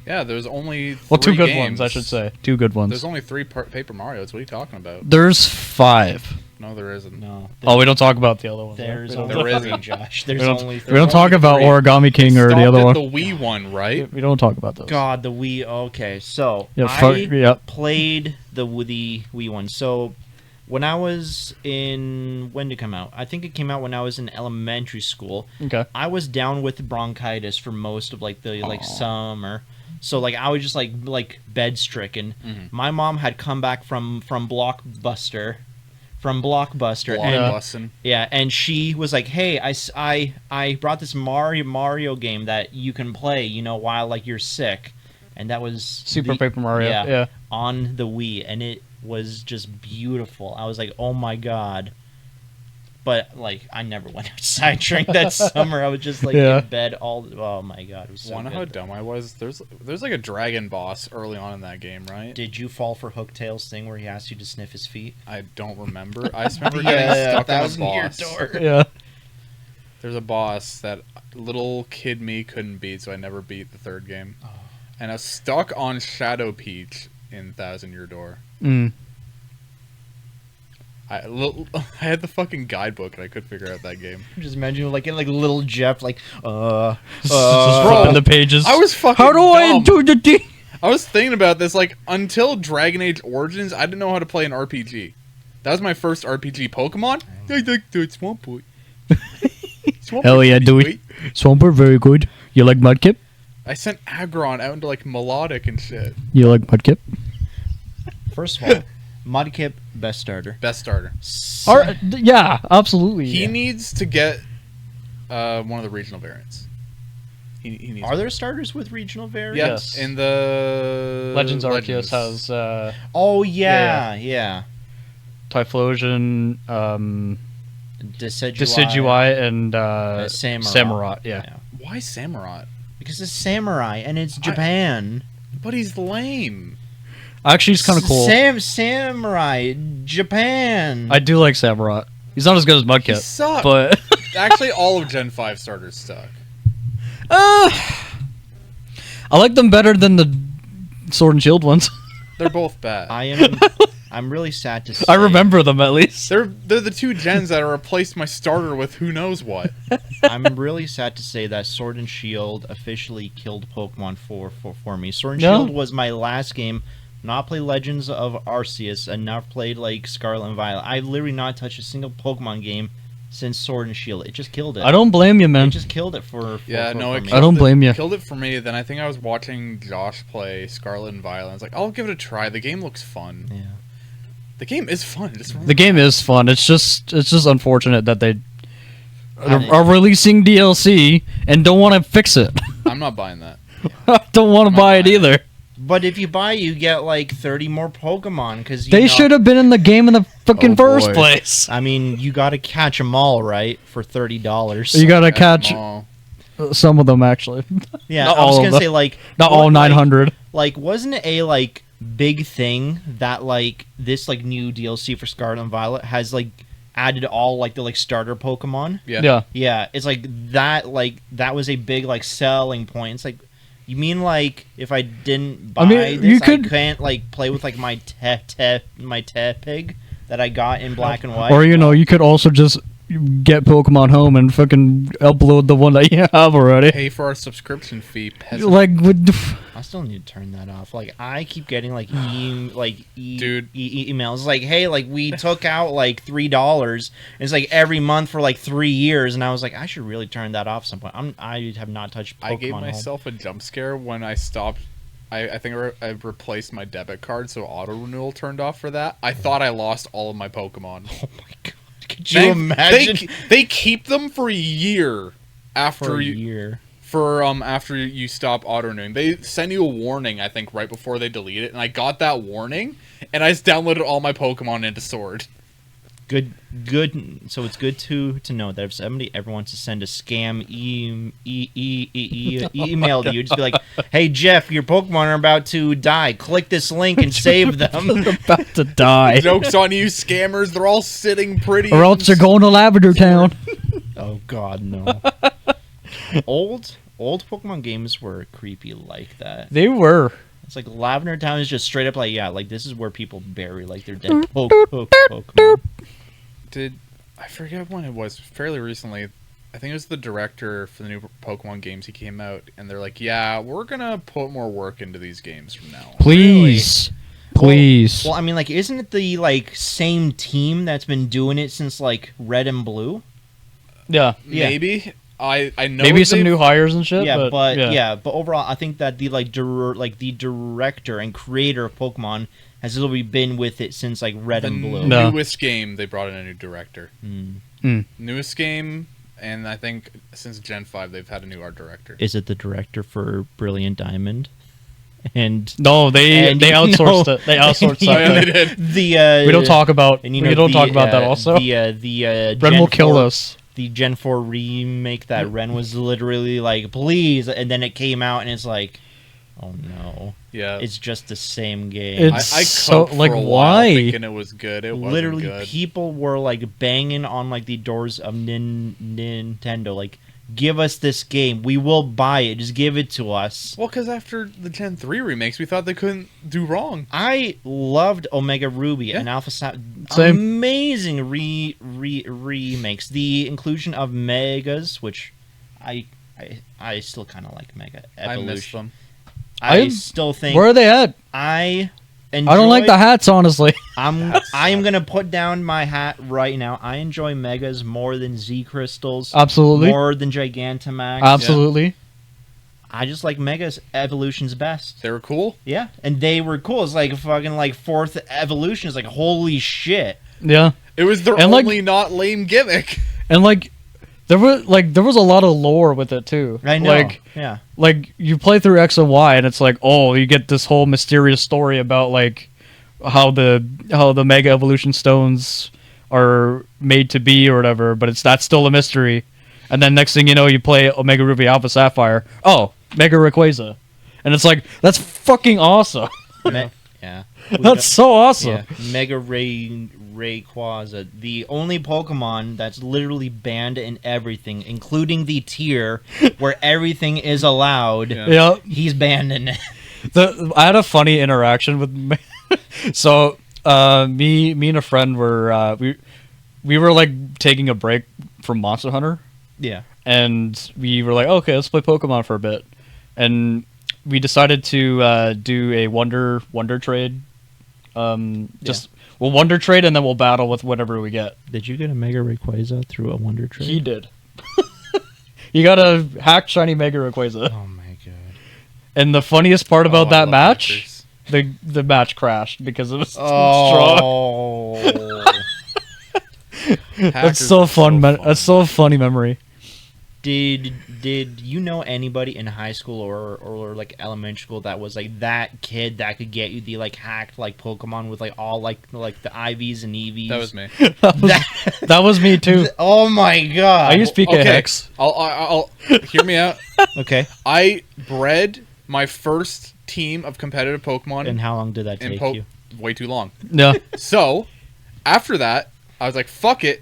Yeah, there's only Well, 2 three good games. ones, I should say. 2 good ones. There's only 3 Paper Marios. What are you talking about? There's 5. No, there isn't. No, Oh, we don't talk about the other ones. right? there's We don't, only There three, isn't. Josh. we There's don't, only we don't talk only about 3. Origami King or the Stopped other at one. the Wii one, right? We don't talk about those. God, the Wii. Okay, so Yeah, I played the Wii one. So when I was when did it come out? I think it came out when I was in elementary school. Okay. I was down with bronchitis for most of like the like summer. So like I was just like bed stricken. My mom had come back from Blockbuster. Blockbusting. And she was like, "Hey, I brought this Mario game that you can play, while like you're sick," and that was Super Paper Mario. Yeah. on the Wii, and it was just beautiful. I was like, "Oh my god!" But like, I never went outside during that summer. I was just like in bed all. Oh my god, it was so Wanna know how dumb I was? There's like a dragon boss early on in that game, right? Did you fall for Hooktail's thing where he asked you to sniff his feet? I don't remember. I just remember getting stuck on a boss. Yeah. There's a boss that little kid me couldn't beat, so I never beat the 3rd game. Oh. And I was stuck on Shadow Peach in Thousand Year Door. Mm. I had the fucking guidebook and I couldn't figure out that game. Just imagine like little Jeff like Just flipping the pages. I was fucking How do I dumb. do the D? I was thinking about this, like, until Dragon Age Origins, I didn't know how to play an RPG. That was my first RPG. Pokemon? I like the Swampert. Hell yeah, do we? Swampert, very good. You like Mudkip? I sent Aggron out into, like, Melodic and shit. You like Mudkip? First of all, Mudkip best starter. Best starter. Yeah, absolutely. He yeah. needs to get one of the regional variants. He needs Are there starters with regional variants? Yes. In the Legends Arceus has Oh yeah. Typhlosion, Decidueye, and Samurott. Yeah. Why Samurott? Because it's samurai and it's Japan. But he's lame. Actually, he's kind of cool. Samurai, Japan. I do like Samurott. He's not as good as He Mudkip, sucked. but Actually, all of Gen 5 starters suck. I like them better than the Sword and Shield ones. They're both bad. I'm really sad to say. I remember them at least. They're the 2 gens that replaced my starter with who knows what. I'm really sad to say that Sword and Shield officially killed Pokemon for me. Sword and Shield was my last game. Not played Legends of Arceus and not played like Scarlet and Violet. I've literally not touched a single Pokemon game since Sword and Shield. It just killed it. I don't blame you, man. It just killed it for It me. I don't blame you. Killed it for me. Then I think I was watching Josh play Scarlet and Violet. I was like, I'll give it a try. The game looks fun. Yeah. The game is fun. The game is fun. It's just unfortunate that they I are releasing DLC and don't want to fix it. I'm not buying that. I don't want to buy it either. But if you buy, you get like 30 more Pokemon because They should have been in the game in the fucking first boy. place. I mean, you got to catch them all, right? For $30. You gotta catch Oh. some of them actually. Yeah, Not I was all of gonna them. say like Not all 900. Like, wasn't it a like big thing that like this like new DLC for Scarlet and Violet has like added all like the like starter Pokemon? Yeah. Yeah, it's like that was a big like selling point. It's like, you mean like if I didn't buy this, I can't like play with like my Tepig that I got in black and white? Or you could also just get Pokemon Home and fucking upload the one that you have already. Pay for our subscription fee, peasant. Like I still need to turn that off. Like, I keep getting like Dude. emails like, hey, like we took out like $3. It's like every month for like 3 years, and I was like, I should really turn that off at some point. I have not touched Pokemon I gave Home. myself a jump scare when I stopped. I think I replaced my debit card, so auto renewal turned off for that. I thought I lost all of my Pokemon. Oh my god! Could you imagine? They keep them for a year after for a you year. after you stop auto renewing. They send you a warning, I think, right before they delete it, and I got that warning, and I just downloaded all my Pokemon into Sword. Good. So it's good to know that if somebody ever wants to send a scam email to you, just be like, "Hey Jeff, your Pokemon are about to die. Click this link and save them." They're about to die. Joke's on you, scammers. They're all sitting pretty. Or else you're going to Lavender Town. Oh God, no. Old Pokemon games were creepy like that. They were. It's like Lavender Town is just straight up like, yeah, like this is where people bury like their dead Pokemon. I forget when it was, fairly recently. I think it was the director for the new Pokemon games. He came out and they're like, "Yeah, we're gonna put more work into these games from now on." Please. Please. Well, I mean, like, isn't it the like same team that's been doing it since like Red and Blue? Yeah. Maybe. I know Maybe some they've- new hires and shit. Yeah, but yeah. but overall, I think that the the director and creator of Pokemon has literally been with it since like Red the and Blue. No. newest game they brought in a new director. Mm. Newest game, and I think since Gen 5 they've had a new art director. Is it the director for Brilliant Diamond? And No, they And you outsourced know- it. They outsourced you Oh, yeah, that. they did. the We don't talk about. and you We know, don't the, talk about that. Also, the Ren Gen will kill 4 us. The Gen 4 remake that Ren was literally like, please, and then it came out and it's like, oh no, Yeah. it's just the same game. It's- I so, coped like, for a while why? thinking it was good. It wasn't Literally, good. people were like banging on like the doors of Nintendo, like, give us this game, we will buy it, just give it to us. Well, because after the Gen 3 remakes, we thought they couldn't do wrong. I loved Omega Ruby Yeah. and Alpha Same. Amazing remakes. The inclusion of Megas, which I still kind of like Mega I Evolution. miss them. I still think Where are they at? I enjoy, I don't like the hats, honestly. I am gonna put down my hat right now. I enjoy Megas more than Z Crystals, Absolutely. more than Gigantamax. Absolutely. I just like Megas Evolution's best. They were cool. Yeah, and they were cool. It's like fucking like fourth evolution. It's like holy shit. Yeah. It was their And, like- only not lame gimmick. And like there was a lot of lore with it too. I know. Like you play through X and Y and it's like, oh, you get this whole mysterious story about like how the Mega Evolution stones are made to be or whatever, but that's still a mystery. And then next thing you know, you play Omega Ruby Alpha Sapphire. Oh, Mega Rayquaza. And it's like, that's fucking awesome. Yeah. That's so awesome. Yeah. Mega Rayquaza, the only Pokemon that's literally banned in everything, including the tier where everything is allowed. Yeah. Yeah. He's banned in it. I had a funny interaction with so me and a friend were we were like taking a break from Monster Hunter, Yeah. and we were like, okay, let's play Pokemon for a bit, and we decided to do a wonder trade. We'll wonder trade and then we'll battle with whatever we get. Did you get a Mega Rayquaza through a Wonder Trade? He did. You got a hacked shiny Mega Rayquaza. Oh my god. And the funniest part about Oh, I that love match, hackers. the match crashed because it was too strong. Oh. That's Hackers so are fun. That's so a funny memory. Did you know anybody in high school or like elementary school that was like that kid that could get you the like hacked like Pokemon with like all like the IVs and EVs? That was me. That was me too. Oh my god. I used PK Okay. Hex. I'll hear me out. Okay. I bred my first team of competitive Pokemon And how long did that in take you? way too long. Yeah. So, after that, I was like, fuck it.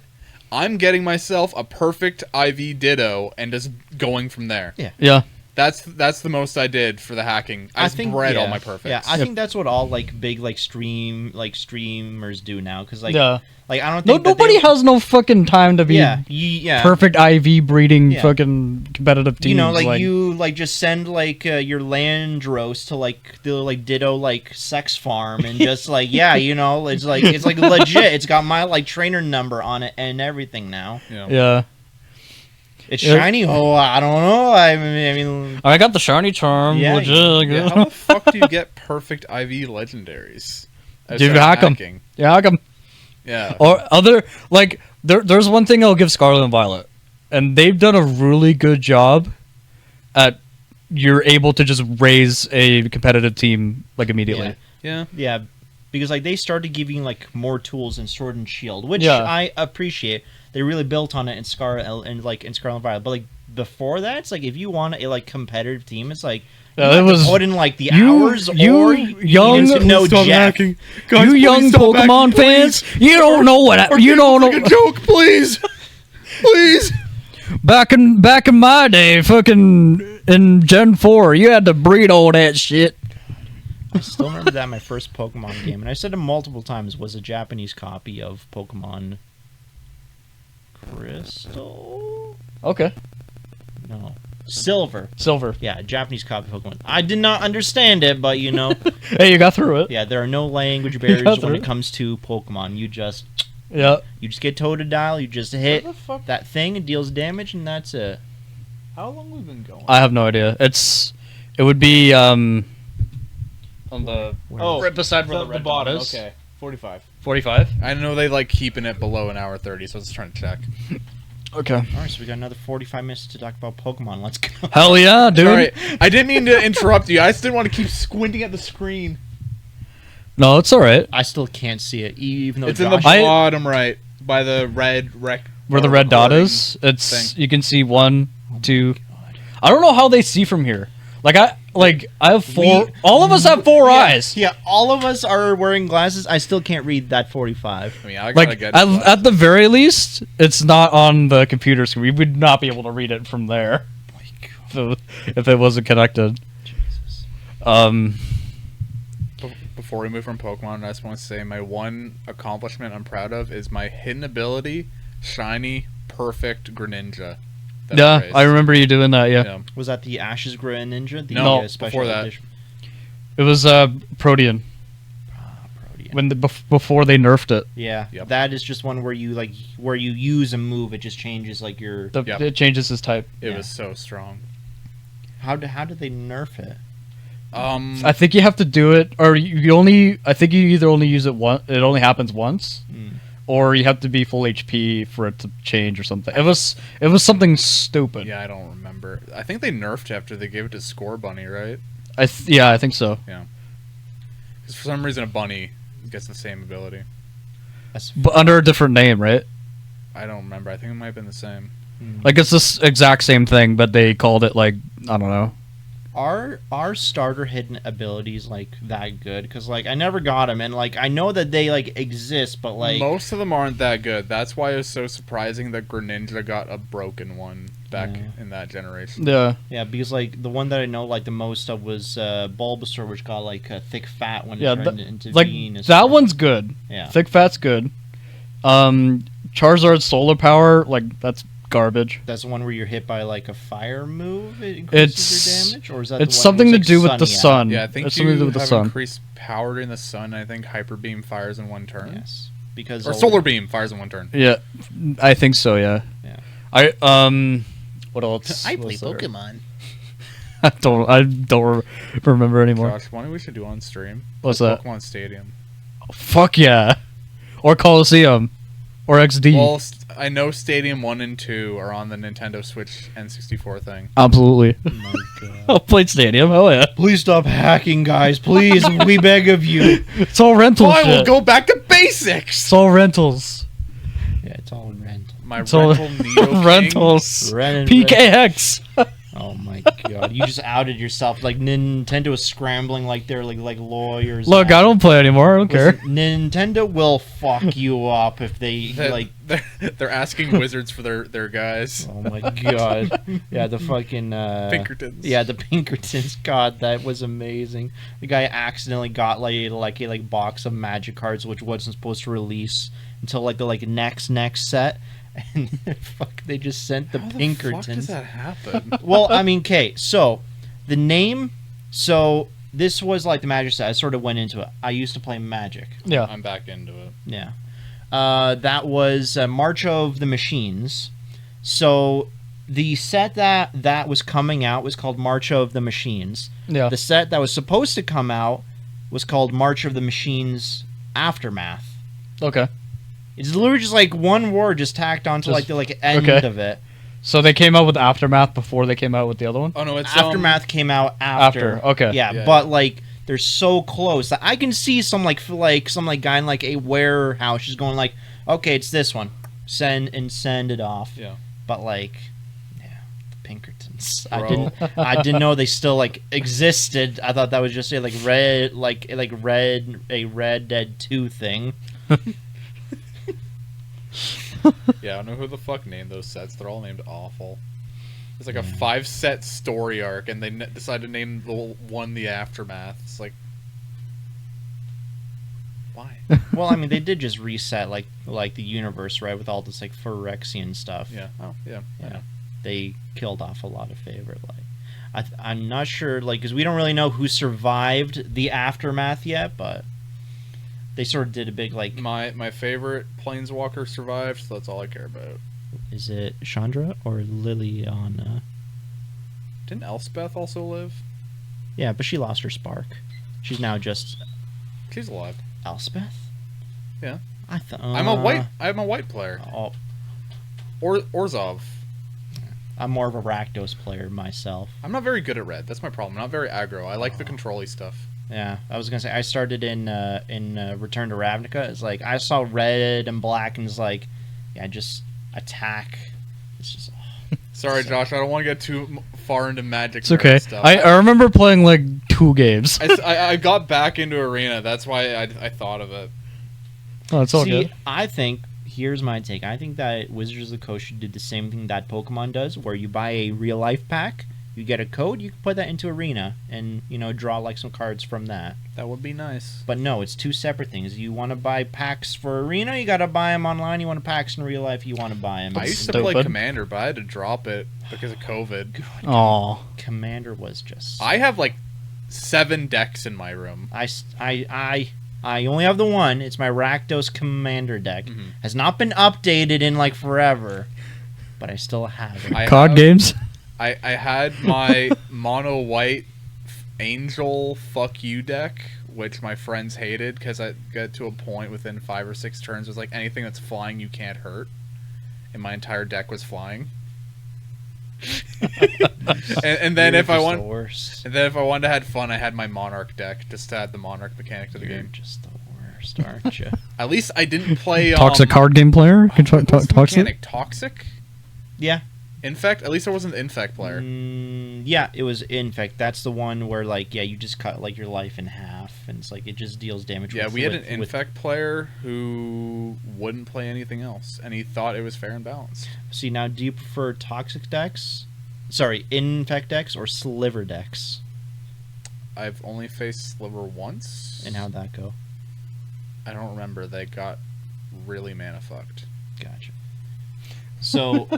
I'm getting myself a perfect IV Ditto and just going from there. Yeah. That's the most I did for the hacking. I just bred all my perfects. Yeah, I think that's what all like big like streamers do now because like Yeah. like I don't No, think that nobody they, has no fucking time to be yeah perfect IV breeding Yeah. fucking competitive teams. You know, like you like just send like your Landros to like the like Ditto like sex farm and just like you know it's like legit. It's got my like trainer number on it and everything now. Yeah. It's Yeah. shiny. Oh, I don't know. I mean, I got the shiny charm. Yeah, legit. Yeah, how the fuck do you get perfect IV legendaries? Dude, you Outside of hack 'em. hacking? Yeah, I can. Yeah. Or other like there's one thing I'll give Scarlet and Violet, and they've done a really good job at you're able to just raise a competitive team like immediately. Yeah. yeah. because like they started giving like more tools in Sword and Shield, which Yeah. I appreciate. They really built on it in Scarlet and like in Scarlet and Violet. But like before that, it's like if you want a like competitive team, it's like you it have was to put in like the you- hours you or young- need to know Stop Jeff. hacking. Guys, you please young stop hacking, Pokemon please. fans, you don't know what Or you give don't us, like, know. a joke, please. Please. Back in my day, fucking in Gen 4, you had to breed all that shit. I still remember that my first Pokemon game, and I said it multiple times, was a Japanese copy of Pokemon Crystal. Okay, No, Silver. Silver. Yeah, a Japanese copy of Pokemon. I did not understand it, but you know, Hey, you got through it. yeah, there are no language barriers got when through it it. comes to Pokemon. You just Yeah. get Totodile, you just hit Where the fuck? that thing, it deals damage, and that's it. How long we been going? I have no idea. It would be on the Oh, right beside where the red dot bottom. is. Okay, 45. 45. I know they like keeping it below an hour 30, so I was trying to check. Okay. All right, so we got another 45 minutes to talk about Pokemon. Let's go. Hell yeah, dude. Sorry, I didn't mean to interrupt you. I just didn't want to keep squinting at the screen. No, it's all right. I still can't see it, even though It's in the Josh. bottom right by the red Where the red dot recording is, it's thing. you can see 1, 2. I don't know how they see from here. I have 4. All of us have 4 eyes. Yeah, all of us are wearing glasses. I still can't read that 45. I mean, I gotta Like get at the very least, it's not on the computer screen. We would not be able to read it from there if it wasn't connected. Jesus. Before we move from Pokemon, I just want to say my one accomplishment I'm proud of is my hidden ability, shiny, perfect Greninja. that Yeah, raised. I remember you doing that. Yeah, Was that the Ashes Greninja? The No, special before that. edition. it was Protean Protean. when before they nerfed it. Yeah, Yep. that is just one where you use a move. It just changes like your. Yep. It changes his type. It Yeah. was so strong. How did they nerf it? I think you have to do it, or you only. I think you either only use it once. It only happens once, or you have to be full HP for it to change or something. It was something stupid. Yeah, I don't remember. I think they nerfed it after they gave it to Score Bunny, right? I think so. Because for some reason a bunny gets the same ability. That's But under a different name, right? I don't remember. I think it might have been the same. Like it's this exact same thing, but they called it like I don't know. Are starter hidden abilities like that good? Because like I never got them, and like I know that they like exist, but like Most of them aren't that good. That's why it was so surprising that Greninja got a broken one back Yeah. in that generation. Yeah. yeah, because like the one that I know like the most of was Bulbasaur, which got like a thick fat when Yeah, it turned into Like Venus. that one's good. Yeah. Thick fat's good. Charizard's solar power, like that's garbage. That's the one where you're hit by like a fire move. It increases your damage, or is that It's the one something where to it's, do like, with the sunny out? sun. Yeah, I think it's you something to do with the have sun. increased power in the sun. I think Hyper Beam fires in one turn. Yes, because Or Solar Beam fires in one turn. Yeah, I think so. Yeah. Yeah. What else? was there? Pokemon. I don't remember anymore. Josh, why don't we should do on stream? What's Like that? Pokemon Stadium. Fuck yeah. Or Coliseum. Or XD. Well, I know Stadium 1 and 2 are on the Nintendo Switch N64 thing. Absolutely. Oh my god. I'll play Stadium. Hell yeah. Please stop hacking, guys. Please, we beg of you. It's all rental Fine, shit. we'll go back to basics! It's all rentals. Yeah, it's all in rent. My It's all rental Neo King. rentals. Ren- PKX. Oh my god, you just outed yourself. Like Nintendo is scrambling like they're like lawyers. Look, I don't play anymore. I don't care. Listen, Nintendo will fuck you up if they like. They're asking wizards for their guys. Oh my god. Yeah, the fucking Pinkertons. Yeah, the Pinkertons. God, that was amazing. The guy accidentally got like a box of magic cards which wasn't supposed to release until like the next set. And fuck, they just sent the How Pinkertons. the fuck does that happen? Well, I mean, okay, so the name, so this was like the Magic set. I sort of went into it. I used to play Magic. Yeah. I'm back into it. Yeah. That was March of the Machines. So the set that was coming out was called March of the Machines. Yeah. The set that was supposed to come out was called March of the Machines Aftermath. Okay. It's literally just like one word just tacked onto Just- the end okay. of it. So they came out with Aftermath before they came out with the other one? Oh no, it's Aftermath came out after. After, okay. Yeah, Yeah. but like they're so close that I can see some guy in like a warehouse just going like, okay, it's this one, send it off. Yeah. But like, yeah, the Pinkertons. Bro. I didn't know they still like existed. I thought that was just a Red Dead 2 thing. Yeah, I don't know who the fuck named those sets. They're all named awful. It's like a 5-set story arc, and they decided to name the one the Aftermath. It's like, why? Well, I mean, they did just reset like the universe, right, with all this like Phyrexian stuff. Yeah. Oh, yeah. Yeah. They killed off a lot of favorite. Like, I'm not sure, like, because we don't really know who survived the Aftermath yet, but they sort of did a big like. My favorite Planeswalker survived, so that's all I care about. Is it Chandra or Liliana? Didn't Elspeth also live? Yeah, but she lost her spark. She's now just She's alive. Elspeth. Yeah. I thought I'm a white player. Oh, Orzhov. I'm more of a Rakdos player myself. I'm not very good at red. That's my problem. I'm not very aggro. I like the control-y stuff. Yeah, I was gonna say I started in Return to Ravnica. It's like I saw red and black and it's like, yeah, just attack. It's just. Sorry, Josh. I don't want to get too far into Magic. It's okay. Stuff. I remember playing like 2 games. I got back into Arena. That's why I thought of it. Oh, it's all See, good. I think here's my take. I think that Wizards of the Coast should do the same thing that Pokemon does, where you buy a real life pack, you get a code, you can put that into Arena, and draw like some cards from that. That would be nice. But no, it's 2 separate things. You want to buy packs for Arena, you got to buy them online. You want packs in real life, you want to buy them. I used to play Commander, but I had to drop it because of COVID. Oh, Commander was just. I have like 7 decks in my room. I only have the one. It's my Rakdos Commander deck. Mhm. Has not been updated in like forever, but I still have it. card games. I had my mono white angel fuck you deck, which my friends hated because I got to a point within 5 or 6 turns was like anything that's flying you can't hurt, and my entire deck was flying. and then if I want, the worst. and then if I wanted to have fun, I had my Monarch deck just to add the Monarch mechanic to the You're game. just the worst, aren't you? At least I didn't play Toxic card game player. what's the Toxic. mechanic? Toxic. Yeah. Infect. At least I wasn't the Infect player. Yeah, it was Infect. That's the one where like you just cut like your life in half, and it's like it just deals damage. Yeah, we had an Infect player who wouldn't play anything else, and he thought it was fair and balanced. See, now, do you prefer Toxic decks? Sorry, Infect decks or Sliver decks? I've only faced Sliver once. And how'd that go? I don't remember. They got really mana fucked. Gotcha. So,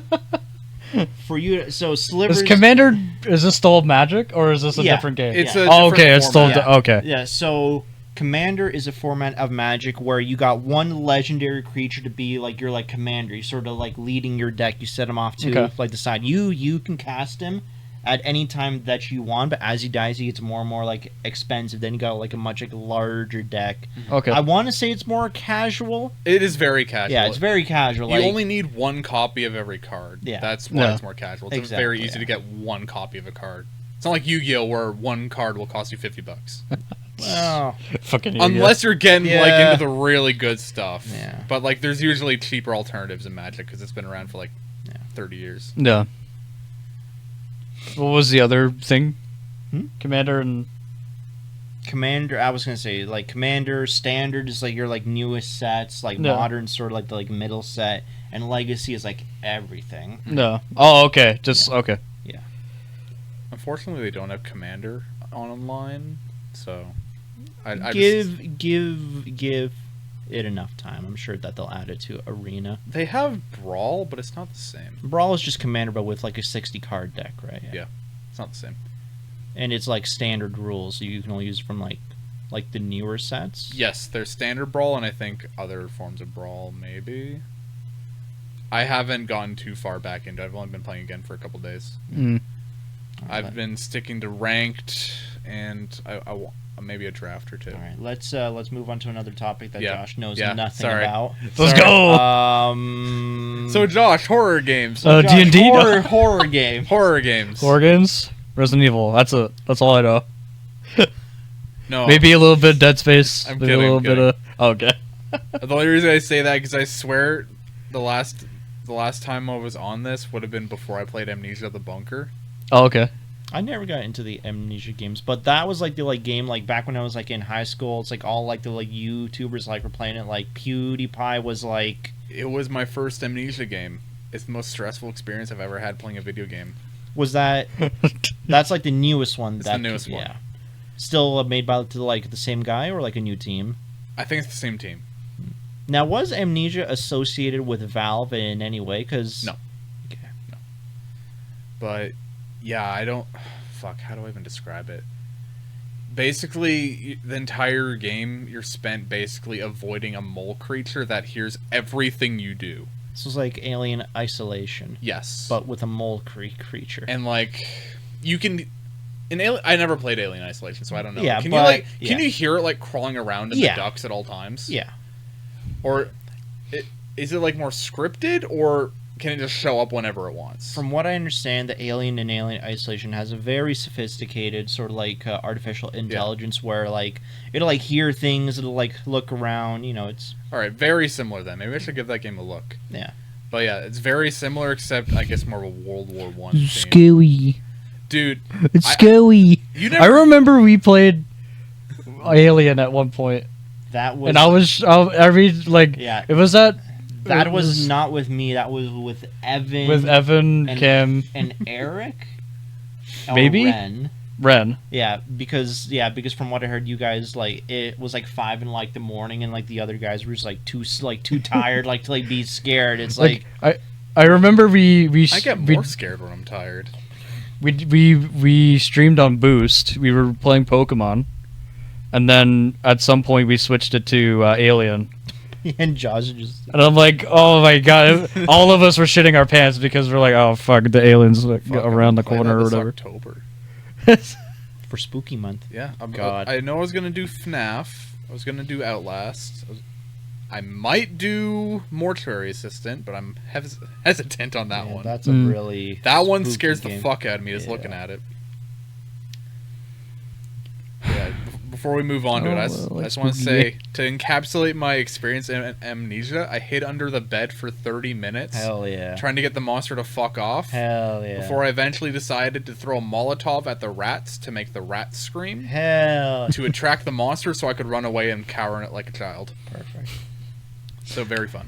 for you, so Slivers... Is this still Magic, or is this a Yeah, different game? It's Yeah. a Oh, different okay, it's still... format. Okay. Yeah, so Commander is a format of Magic where you got one legendary creature to be like your like commander. You sort of like leading your deck. You set him off to Okay. like the side. You can cast him at any time that you want, but as he dies, he gets more and more like expensive. Then you got like a much like larger deck. Okay. I want to say it's more casual. It is very casual. Yeah, it's very casual. You like, only need 1 copy of every card. Yeah. That's why Yeah. it's more casual. It's Exactly, very easy yeah. to get 1 copy of a card. It's not like Yu-Gi-Oh, where 1 card will cost you $50. well, Fucking Unless you're getting like Yeah. into the really good stuff. Yeah. But like, there's usually cheaper alternatives in Magic because it's been around for like Yeah. 30 years. Yeah. What was the other thing? Hmm? Commander and... Commander, I was gonna say like Commander Standard is like your like newest sets, like Yeah. Modern sort of like the like middle set, and Legacy is like everything. No. Oh, okay. Just... Okay. Unfortunately, they don't have Commander online, so I give it enough time. I'm sure that they'll add it to Arena. they have Brawl, but it's not the same. Brawl is just Commander, but with like a 60 card deck, right? Yeah. It's not the same. And it's like standard rules, so you can only use from like the newer sets. Yes, there's standard Brawl, and I think other forms of Brawl, maybe. I haven't gotten too far back into it. I've only been playing again for a couple days. Mm. I've been sticking to ranked, and I want maybe a draft or 2. All right, let's move on to another topic that Yeah. Josh knows Yeah, nothing sorry. about. Let's go! So, Josh, horror games. Josh, D&D? horror game. Horror games. Horror games? Resident Evil. That's all I know. No. Maybe a little bit of Dead Space. I'm maybe kidding, a little I'm bit of. Okay. The only reason I say that because I swear the last time I was on this would have been before I played Amnesia: The Bunker. Oh, okay. I never got into the Amnesia games, but that was like the like game like back when I was like in high school. It's like all like the like YouTubers like were playing it. Like PewDiePie was like. It was my first Amnesia game. It's the most stressful experience I've ever had playing a video game. Was that? That's like the newest one. It's the newest one. Yeah. Still made by like the same guy or like a new team. I think it's the same team. Now, was Amnesia associated with Valve in any way? Because No. Okay. But yeah, I don't. Fuck. How do I even describe it? Basically, the entire game you're spent basically avoiding a mole creature that hears everything you do. This was like Alien Isolation, Yes. but with a mole creature. And like, you can. I never played Alien Isolation, so I don't know. Yeah, can but- can you hear it like crawling around in Yeah. the ducts at all times? Yeah. Or is it like more scripted, or can it just show up whenever it wants? From what I understand, the Alien in Alien Isolation has a very sophisticated sort of like artificial intelligence where like it'll like hear things, it'll like look around. You know, it's All right, very similar then. Maybe I should give that game a look. yeah. But yeah, it's very similar, except I guess more of a World War One theme. Scary. Dude, It's I- scary. you I never. remember we played Alien at one point, That was and I was every like yeah. it was that That it was not with me. That was with Evan. with Evan, and- Kim, and Eric. Or Maybe? Ren. Ren. Yeah, because from what I heard, you guys like it was like 5 in like the morning, and like the other guys were just like too tired like to like be scared. It's like I remember we I get more scared when I'm tired. we streamed on Boost. We were playing Pokemon, and then at some point we switched it to Alien. and Josh just And I'm like, oh my god! All of us were shitting our pants because we're like, oh fuck, the aliens like, Fuck, around the I'm gonna play corner that or this whatever. October. for Spooky Month. Yeah, God. I know I was gonna do FNAF. I was gonna do Outlast. I might do Mortuary Assistant, but I'm hesitant on that Yeah, one. That's a Mm. really That one spooky scares the game. fuck out of me just Yeah. looking at it. Yeah, before we move on to it, I just want to spooky say, to encapsulate my experience in Amnesia, I hid under the bed for 30 minutes Hell yeah. trying to get the monster to fuck off Hell yeah. before I eventually decided to throw a Molotov at the rats to make the rats scream Hell. to attract the monster so I could run away and cower in it like a child. Perfect. So very fun.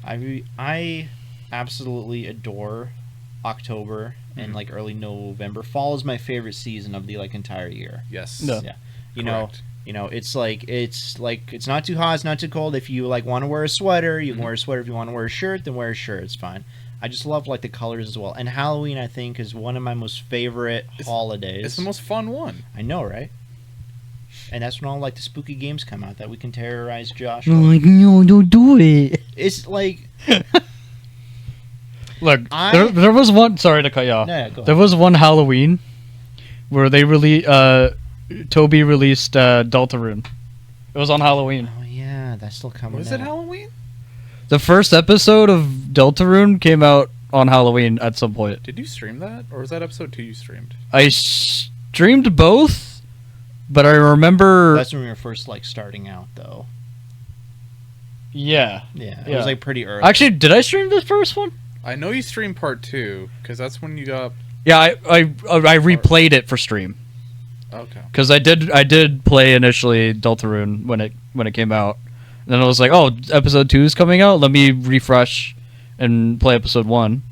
I absolutely adore October and Mhm. like early November. Fall is my favorite season of the like entire year. Yes. No. Yeah. Correct. It's not too hot, it's not too cold. If you like want to wear a sweater, you can Mhm. wear a sweater. If you want to wear a shirt, then wear a shirt. It's fine. I just love like the colors as well. And Halloween, I think, is one of my most favorite holidays. It's the most fun one. I know, right? And that's when all like the spooky games come out that we can terrorize Josh. I'm with. like, no, don't do it. It's like Look, I- there was one. Sorry to cut you off. no, go There ahead. was one Halloween where they Toby released Deltarune. It was on Halloween. Oh yeah, that's still coming. Was out. it Halloween? The first episode of Deltarune came out on Halloween at some point. Did you stream that? Or was that episode 2 you streamed? I streamed both, but I remember. That's when we were first like starting out, though. Yeah. Yeah, it Yeah. was like pretty early. Actually, did I stream the first one? I know you streamed part 2, because that's when you got... Yeah, I replayed it for stream Okay. because I did play initially Deltarune when it came out, and then I was like, oh, episode 2 is coming out. Let me refresh and play episode 1,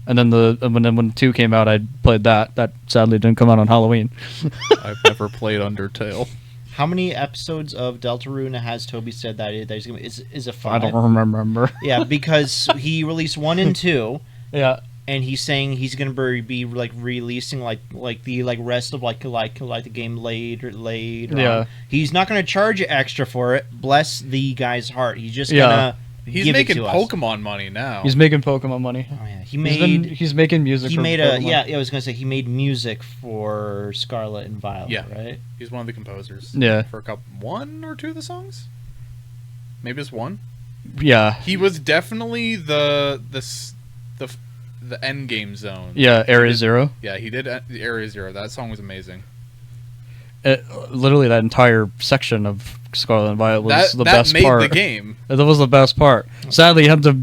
and then when 2 came out, I played that. That sadly didn't come out on Halloween. I've never played Undertale. How many episodes of Deltarune has Toby said that he's gonna is it I 5? don't remember. Yeah, because he released 1 and 2, Yeah. and he's saying he's gonna be like releasing like the like rest of like the game later. Yeah. On. He's not gonna charge you extra for it. Bless the guy's heart. He's just Yeah. gonna He's give making it to us. Pokemon money now. He's making Pokemon money. Oh yeah, he's making music. he for made Pokemon. I was gonna say he made music for Scarlet and Violet. Yeah. Right. He's one of the composers. Yeah. For one or two of the songs? Maybe just one? Yeah. He was definitely the end game zone. Yeah. Area did- Zero. Yeah, he did the Area Zero. That song was amazing. literally that entire section of Scarlet and Violet was the best made part. the game. That was the best part. Sadly, you have to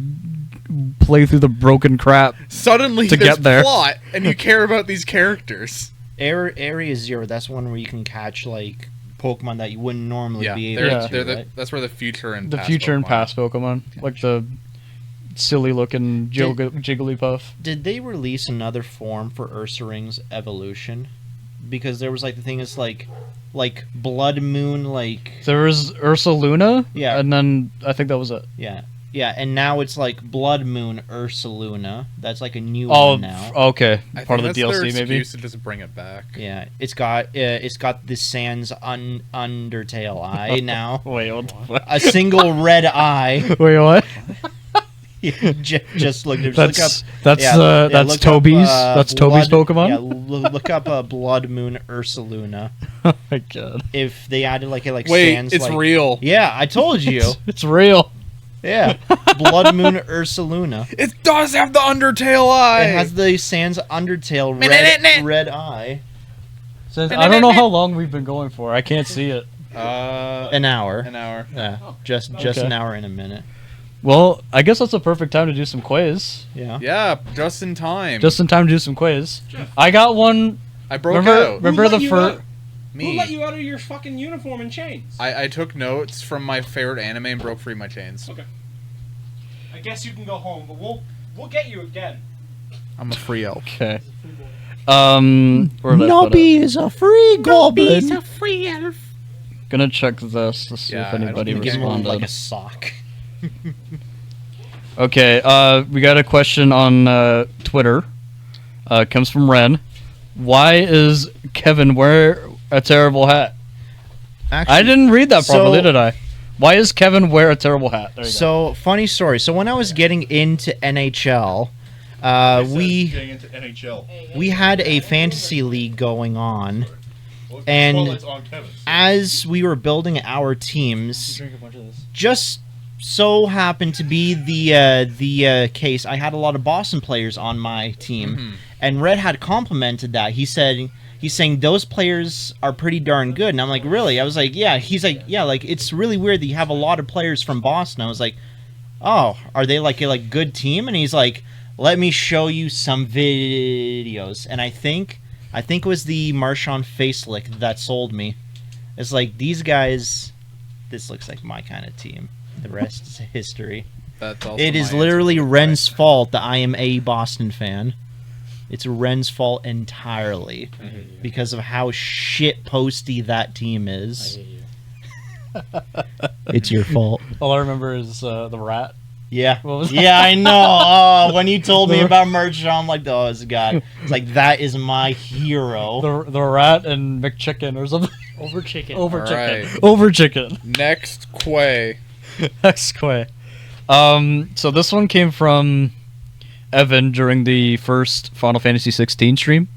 play through the broken crap. Suddenly To there's get there. plot, and you care about these characters. Area 0, that's one where you can catch, like, Pokemon that you wouldn't normally Yeah, be they're, able they're to, right? that's where the future and The past future and Pokemon- past Pokemon, like the silly looking Jigglypuff. Did they release another form for Ursaring's evolution? Because there was, like, the thing is, like Blood Moon, like... There was Ursaluna, Yeah. and then I think that was it. Yeah. Yeah, and now it's, like, Blood Moon Ursaluna. That's, like, a new Oh, one now. okay, I part of think the that's their DLC maybe. excuse to just bring it back. Yeah, it's got the Sans Undertale eye now. Wait, what the fuck? A single red eye. Wait, what? Just look. Just That's look up. that's yeah, that's look Toby's up, that's Toby's Blood- Pokemon. Yeah, look up Blood Moon Ursaluna. Oh my god, If they added like Wait, Sans, it's like, real. Yeah, I told you. it's real. Yeah, Blood Moon Ursaluna. It does have the Undertale eye. It has the Sans Undertale red eye. I don't know how long we've been going for. I can't see it. An hour. An hour. Yeah, just Okay. an hour and a minute. Well, I guess that's a perfect time to do some quiz. Yeah. Yeah, just in time. Just in time to do some quiz. I got one. I broke Remember, out. remember Who let the you first. out? Who Me. let you out of your fucking uniform and chains? I took notes from my favorite anime and broke free my chains. Okay. I guess you can go home, but we'll get you again. I'm a free elf. Okay. Where did I put it? is a free goblin. free elf. Gonna check this to see Yeah, if I don't anybody think Give him responded. like a sock. Okay, we got a question on Twitter. Comes from Ren. Why is Kevin wear a terrible hat? Actually, I didn't read that so- properly, did I? Why is Kevin wear a terrible hat? There you go. So funny story. So when I was getting into NHL, we Getting into NHL. we had a fantasy league going on, and Well, it's on Kevin. as we were building our teams, just so happened to be the case. I had a lot of Boston players on my team, and Red had complimented that. He's saying those players are pretty darn good, and I'm like, really? I was like, yeah. He's like, yeah. Like, it's really weird that you have a lot of players from Boston. I was like, oh, are they like a good team? And he's like, let me show you some videos. And I think it was the Marshawn Facelick that sold me. It's like, these guys, this looks like my kind of team. The rest is history. That's also It my is answer literally for Ren's Quey. fault that I am a Boston fan. It's Ren's fault entirely because of how shit posty that team is. It's your fault. All I remember is the rat. Yeah. What was Yeah, I know. Oh, when you told me about merch, I'm like, oh, it's God. It's like, that is my hero. The rat and McChicken or something. Over chicken. Over All chicken. right. Over chicken. Next, Quay. That's Quay. So this one came from Evan during the first Final Fantasy 16 stream.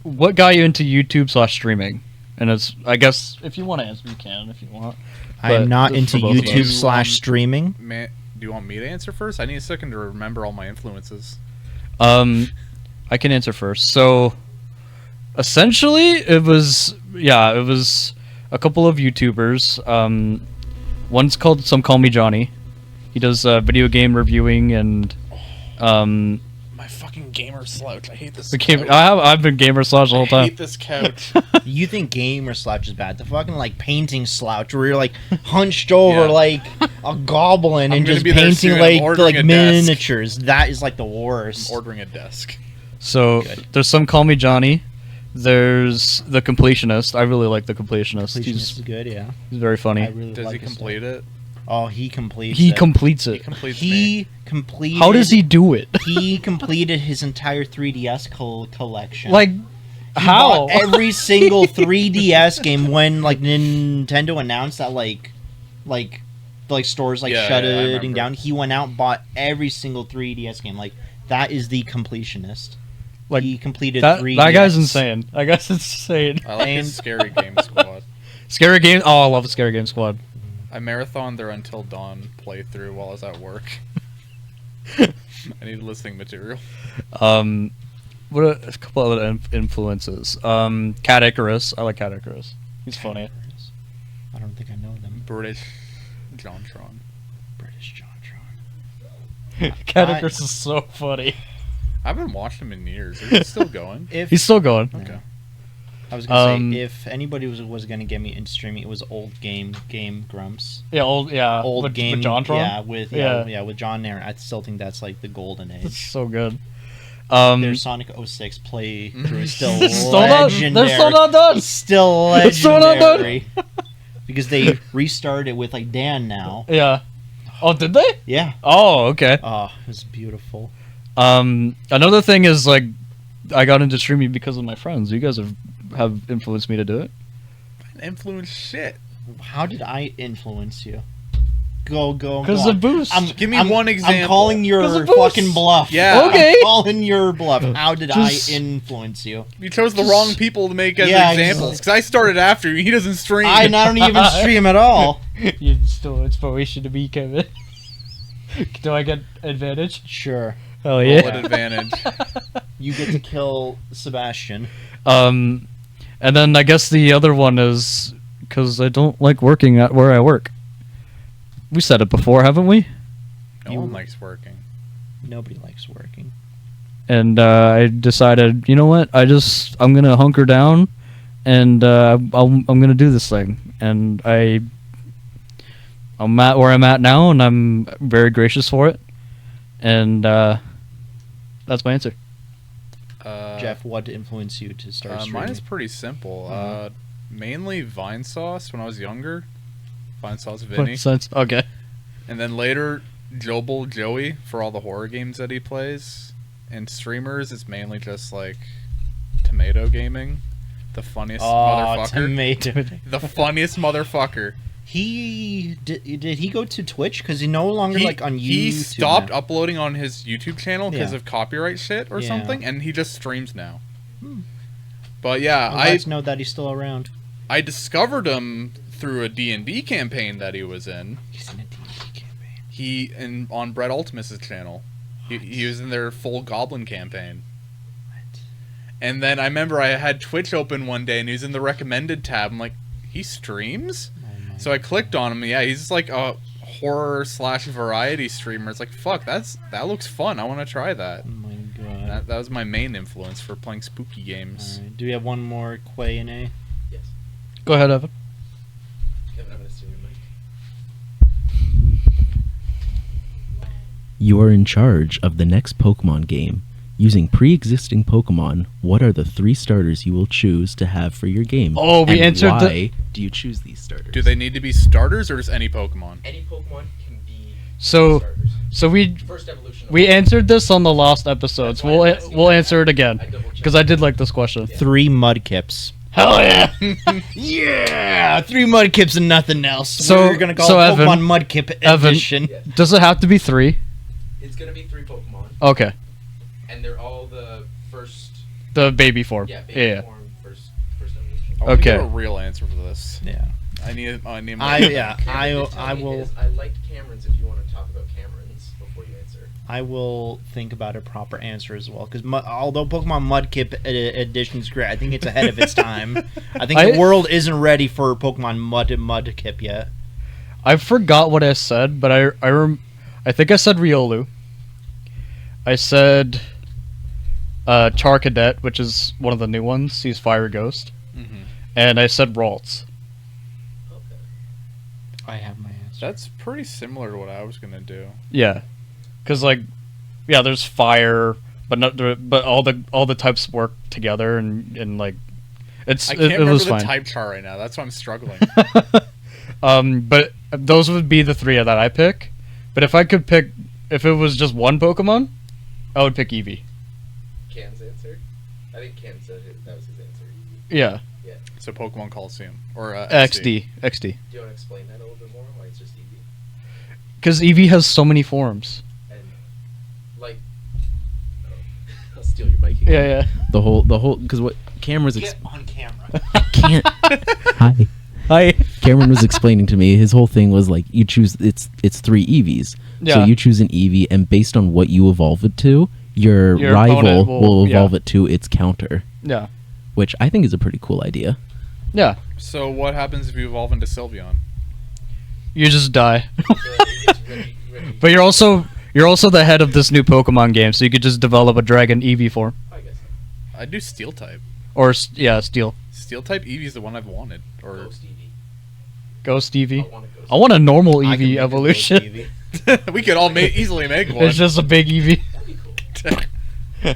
What got you into YouTube/streaming? And it's, I guess, if you want to answer, you can if you want. I'm But not for into both of us. YouTube/streaming. Man, do you want me to answer first? I need a second to remember all my influences. I can answer first. So, essentially, it was a couple of YouTubers. One's called Some Call Me Johnny. He does video game reviewing and My fucking gamer slouch. I hate this. the game. I've been gamer slash the whole I time. hate this couch. You think gamer slouch is bad? The fucking painting slouch where you're hunched over Yeah. like a goblin I'm and gonna just be there painting soon. I'm ordering a desk. miniatures. That is the worst. I'm ordering a desk. So Good. there's Some Call Me Johnny. There's the Completionist. I really like the Completionist. Completionist is He's good, yeah. very I funny. really Does like he his complete it? stuff. Oh, he completes. He it. completes He it. completes He completed. How does he do it? He completed his entire 3DS collection. Like, He how? bought every single 3DS game when Nintendo announced that stores Yeah, I shutting remember. down. He went out and bought every single 3DS game. That is the completionist. Like, he completed that 3DS. guy's insane. That guy's insane. I like And- his Scary Game Squad. Scary Game. Oh, I love Scary Game Squad. I marathoned their Until Dawn playthrough while I was at work. I need listening material. what a couple other influences. Cat Icarus. I like Cat Icarus. He's funny. I don't think I know them. British JonTron. British JonTron. Cat Icarus is so funny. I haven't watched him in years. Is it still going? He's still going. Okay. I was gonna say, if anybody was gonna get me into streaming, it was old game Grumps. Yeah, old Old game, with JonTron. Yeah, with John and Aaron. I still think that's like the golden It's age. so good. Their Sonic 06 playthrough is still legendary. They're still not done. Still They're still not done. legendary. Because they restarted it with like Dan now. Yeah. Oh, did they? Yeah. Oh, okay. Oh, it was beautiful. Another thing is like, I got into streaming because of my friends. You guys have influenced me to do it. Influence shit. How did I influence you? Go. Because of Boost. Give me one example. I'm calling your 'Cause of Boost. fucking bluff. Yeah. Okay. I'm calling your bluff. How did Just- I influence you? You chose the wrong people to make as Yeah, examples. Because I started after you. He doesn't stream. I don't even stream at all. You still inspiration to me, Kevin. Do I get advantage? Sure. Oh Roll yeah. at advantage. You get to kill Sebastian. And then I guess the other one is because I don't like working at where I work. We said it before, haven't we? No one likes working. Nobody likes working. And I decided, you know what? I'm gonna hunker down, and I'm gonna do this thing. And I'm at where I'm at now, and I'm very gracious for it. And that's my answer. Jeff, what influenced you to start streaming? Mine is pretty simple. Mainly Vine Sauce when I was younger. Vine Sauce Vinny. Okay. And then later, Joey for all the horror games that he plays. And streamers, it's mainly just like Tomato Gaming. The funniest motherfucker. Tomato. The funniest motherfucker. Did he go to Twitch? Because he no longer like on YouTube. He stopped now. uploading on his YouTube channel because Yeah. of copyright shit or Yeah. something, and he just streams now. But yeah, Well, let's know that he's still around. I discovered him through a D&D campaign that he was in. He's in a D&D campaign. On Brett Ultimus' channel. He was in their full Goblin campaign. What? And then I remember I had Twitch open one day and he was in the recommended tab. I'm like, he streams? Oh my So I clicked on him. Yeah, he's like a horror/variety streamer. It's like, fuck, that looks fun. I want to try that. Oh my god. That was my main influence for playing spooky games. Alright, do we have one more Quey and A? Yes. Go ahead, Evan. Kevin, I'm gonna steal your mic. You are in charge of the next Pokemon game. Using pre-existing Pokemon, what are the 3 starters you will choose to have for your game? Oh, we and answered why do you choose these starters? Do they need to be starters or just any Pokemon? Any Pokemon can be So starters. we First evolution. answered this on the last episode, so we'll answer it again because I did like this question. 3 Mudkips. Hell yeah! Yeah! 3 Mudkips and nothing else. So- we're gonna call so it Evan- Pokemon Mudkip Evan- edition. Yeah. Does it have to be 3? It's gonna be 3 Pokemon, Okay, and they're all the first. the baby form. Yeah, baby Yeah. form, first evolution. I want to Okay. get a real answer for this. Yeah. I need my Cameron did tell me is, I liked Cameron's. If you want to talk about Cameron's before you answer. I will think about a proper answer as well. Because although Pokemon Mudkip edition is great, I think it's ahead of its time. I think the world isn't ready for Pokemon Mudkip yet. I forgot what I said, but I think I said Riolu. I said Charcadet, which is one of the new ones. He's Fire Ghost. Mm-hmm. And I said Ralts. Okay. I have my answer. That's pretty similar to what I was gonna do. Yeah, because there's fire, but all the types work together and like I can't it remember was the fine. type chart right now. That's why I'm struggling. But those would be the 3 that I pick. But if it was just one Pokemon, I would pick Eevee. Cam's answer. I think Cam said that was his answer. Yeah, So Pokemon Coliseum or XD. Do you want to explain that a little bit more? Why it's just Eevee? Because Eevee has so many forms. And like, I'll steal your mic again. Yeah. The whole because what Cameron's Get on camera. can't. Hi. Cameron was explaining to me his whole thing was like you choose it's 3 Eevees. Yeah. So you choose an Eevee and based on what you evolve it to, your rival opponent will evolve it to its counter, Yeah. which I think is a pretty cool idea. Yeah. So what happens if you evolve into Sylveon? You just die. So it gets ready. But you're also the head of this new Pokemon game, so you could just develop a Dragon Eevee form. I guess so. I'd do Steel type. Or Steel. Steel type Eevee is the one I've wanted. Or Ghost Eevee. Ghost Eevee. I want a Ghost I want a normal I can make Eevee a evolution. Ghost Eevee. we could all easily make one. It's just a big Eevee. That'd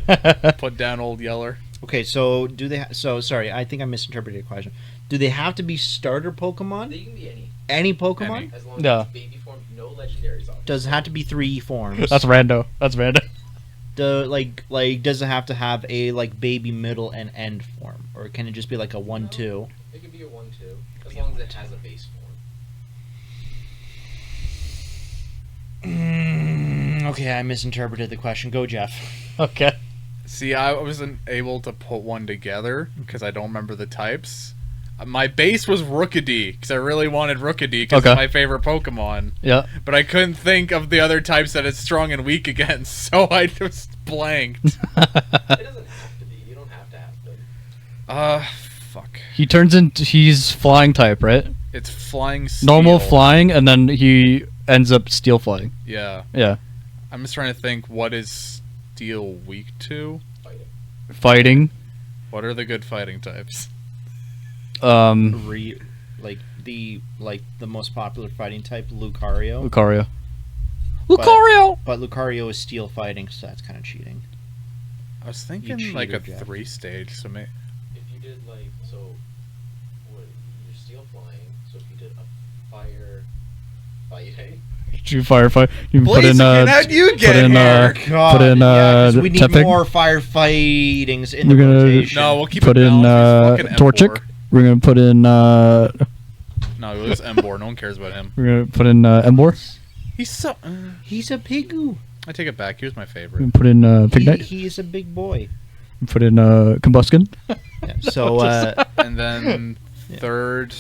be cool. Put down old Yeller. Okay, so do they? So sorry, I think I misinterpreted your question. Do they have to be starter Pokemon? They can be any. Any Pokemon? Any. As long as Yeah. it's baby form, no legendaries on it. Does it have to be 3 forms? That's rando. That's rando. Does it have to have a like baby, middle, and end form, or can it just be like a 1-2? It could be a 1-2, as long as it has a base form. Okay, I misinterpreted the question. Go, Jeff. Okay. See, I wasn't able to put one together because I don't remember the types. My base was Rookidee because I really wanted Rookidee because Okay. it's my favorite Pokemon. Yeah. But I couldn't think of the other types that it's strong and weak against, so I just blanked. It doesn't have to be. You don't have to have them. Fuck. He turns into he's flying type, right? It's flying steel. Normal flying, and then he ends up steel flying. Yeah. Yeah. I'm just trying to think what is steel weak to? Fighting. Fighting. What are the good fighting types? Like the most popular fighting type, Lucario. Lucario. But- Lucario! But Lucario is steel fighting, so that's kind of cheating. I was thinking You like a cheater, Jeff. 3-stage, so maybe... If you did what, you're steel flying, so if you did a fire fighting, You firefight. You can put in how'd you put get in here? put in yeah, 'cause we need Tepig. more firefightings in the We're gonna- rotation. No, we'll keep Put it in balanced. He's fucking Torchic. Emboar. We're gonna put in No, it was Emboar. No one cares about him. we're gonna put in Emboar. He's so... He's a pigoo. I take it back. He was my We're favorite. gonna put in Pignite. He is a big boy. Put in Combuskin. Yeah, so And then Yeah. third...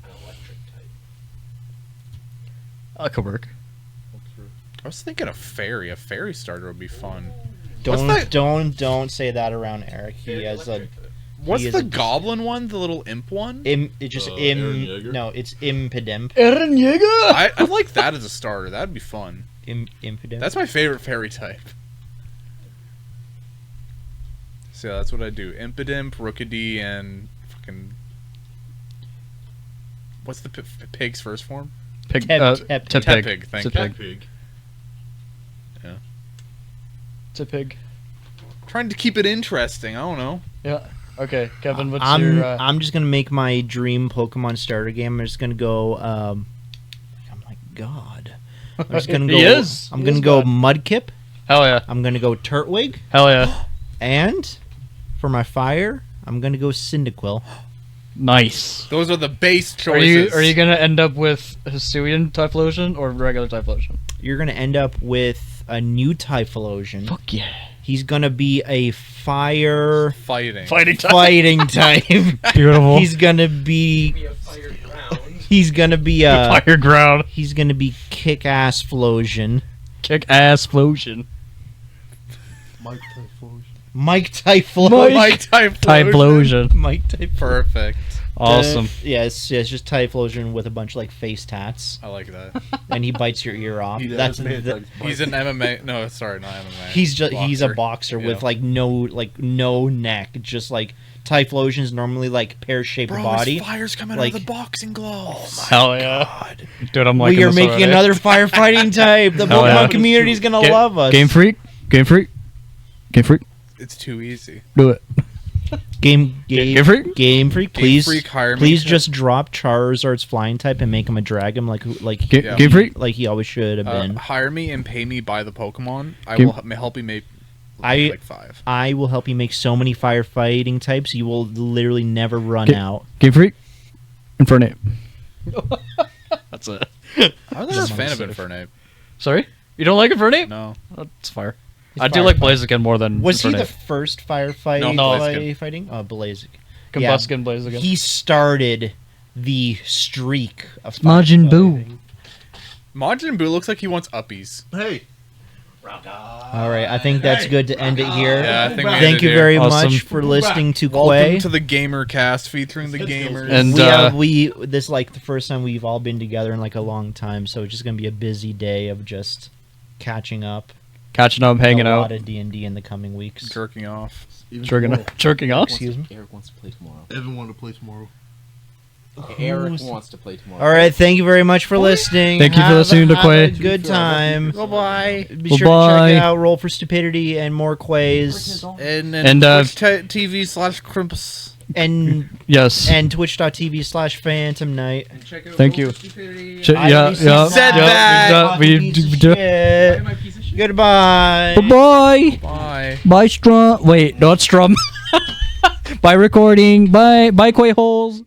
an electric type. That could work. I was thinking a fairy. A fairy starter would be fun. don't that? don't say that around Eric. He Very has a electric type. What's is the a- goblin one? The little imp one? it just Eren Yeager? no, it's Impidimp. Eren Yeager. I like that as a starter. That'd be fun. Impidimp. That's my favorite fairy type. So yeah, that's what I do. Impidimp, Rookidee, and fucking... What's the pig's first form? Pig. Tepig. Tepig. Tepig, thank you. Tepig. Pig. Tepig. Trying to keep it interesting. I don't know. Yeah. Okay, Kevin. What's I'm your? I'm just gonna make my dream Pokemon starter game. I'm just gonna go. I'm like God. I'm just gonna go. He is. I'm He gonna is go God. Mudkip. Hell yeah. I'm gonna go Turtwig, Hell yeah. and for my fire, I'm gonna go Cyndaquil. Nice. Those are the base Are choices. you gonna end up with Hisuian Typhlosion or regular Typhlosion? You're gonna end up with a new Typhlosion. Fuck yeah. He's gonna be a fire fighting? Fighting type. fighting type. Beautiful. He's gonna be. Be a fire ground. He's gonna be Fire ground. He's gonna be kick-ass Flosion. Kick ass Flosion. Mike Typhlosion. Mike Typhlosion. My type. Typhlosion. Mike Typhlosion. Perfect. Awesome. Yes, just Typhlosion with a bunch of like face tats, I like that. and he bites your ear off. He That's does, man, the, like, He's an MMA. No, sorry, not MMA. he's a boxer with Yeah. no neck, just like Typhlosion's normally like pear-shaped Bro, body. his fire's coming like- out of the boxing gloves. Hell yeah. Dude, I'm like. We are making another firefighting type. The Hell Pokemon yeah. community's gonna love us. Game Freak. Game Freak. Game Freak. It's too easy. Do it. Game Freak? Game Freak, please, Freak, hire me. please just drop Charizard's flying type and make him a dragon like Yeah. Game Freak. like he always should have been. Hire me and pay me by the Pokemon. I Game- will help you make I- like 5. I will help you make so many firefighting types you will literally never run out. Game Freak. Infernape. That's it. I was never a fan of Infernape. Sorry? You don't like Infernape? No. That's fire. He's I do like firefighting. Blaziken more than Was he the Infernape. first firefight No, Blaziken. fighting? Oh, Blaziken. Combuskin Blaziken. He started the streak of Majin firefighting. Buu. Majin Buu looks like he wants uppies. Hey, All right, I think that's good to end it here. Yeah, I think we Thank ended you here. very Awesome. much for listening to Welcome Quey. to the Gamer Cast featuring the gamers. And This is like the first time we've all been together in like a long time, so it's just gonna be a busy day of just catching up. catching up, hanging a out, lot of D&D in the coming weeks. jerking off. Even jerking, tomorrow. jerking off. Excuse me. Eric wants to play tomorrow. Evan wanted to play tomorrow. Eric wants to play tomorrow. All right, thank you very much for listening. Thank you for listening to have Quey. a good time. Bye-bye. Be sure to Bye-bye. check out Roll for Stupidity and more Quays And Twitch.tv/Krimmboh. and Yes. twitch.tv/Phantom Night. Thank you. I Yeah, already yeah. said yeah, that. we Piece of do. shit. Goodbye. Bye. Bye. Bye, Strum. Wait, not Strum. Bye, recording. Bye, Quay holes.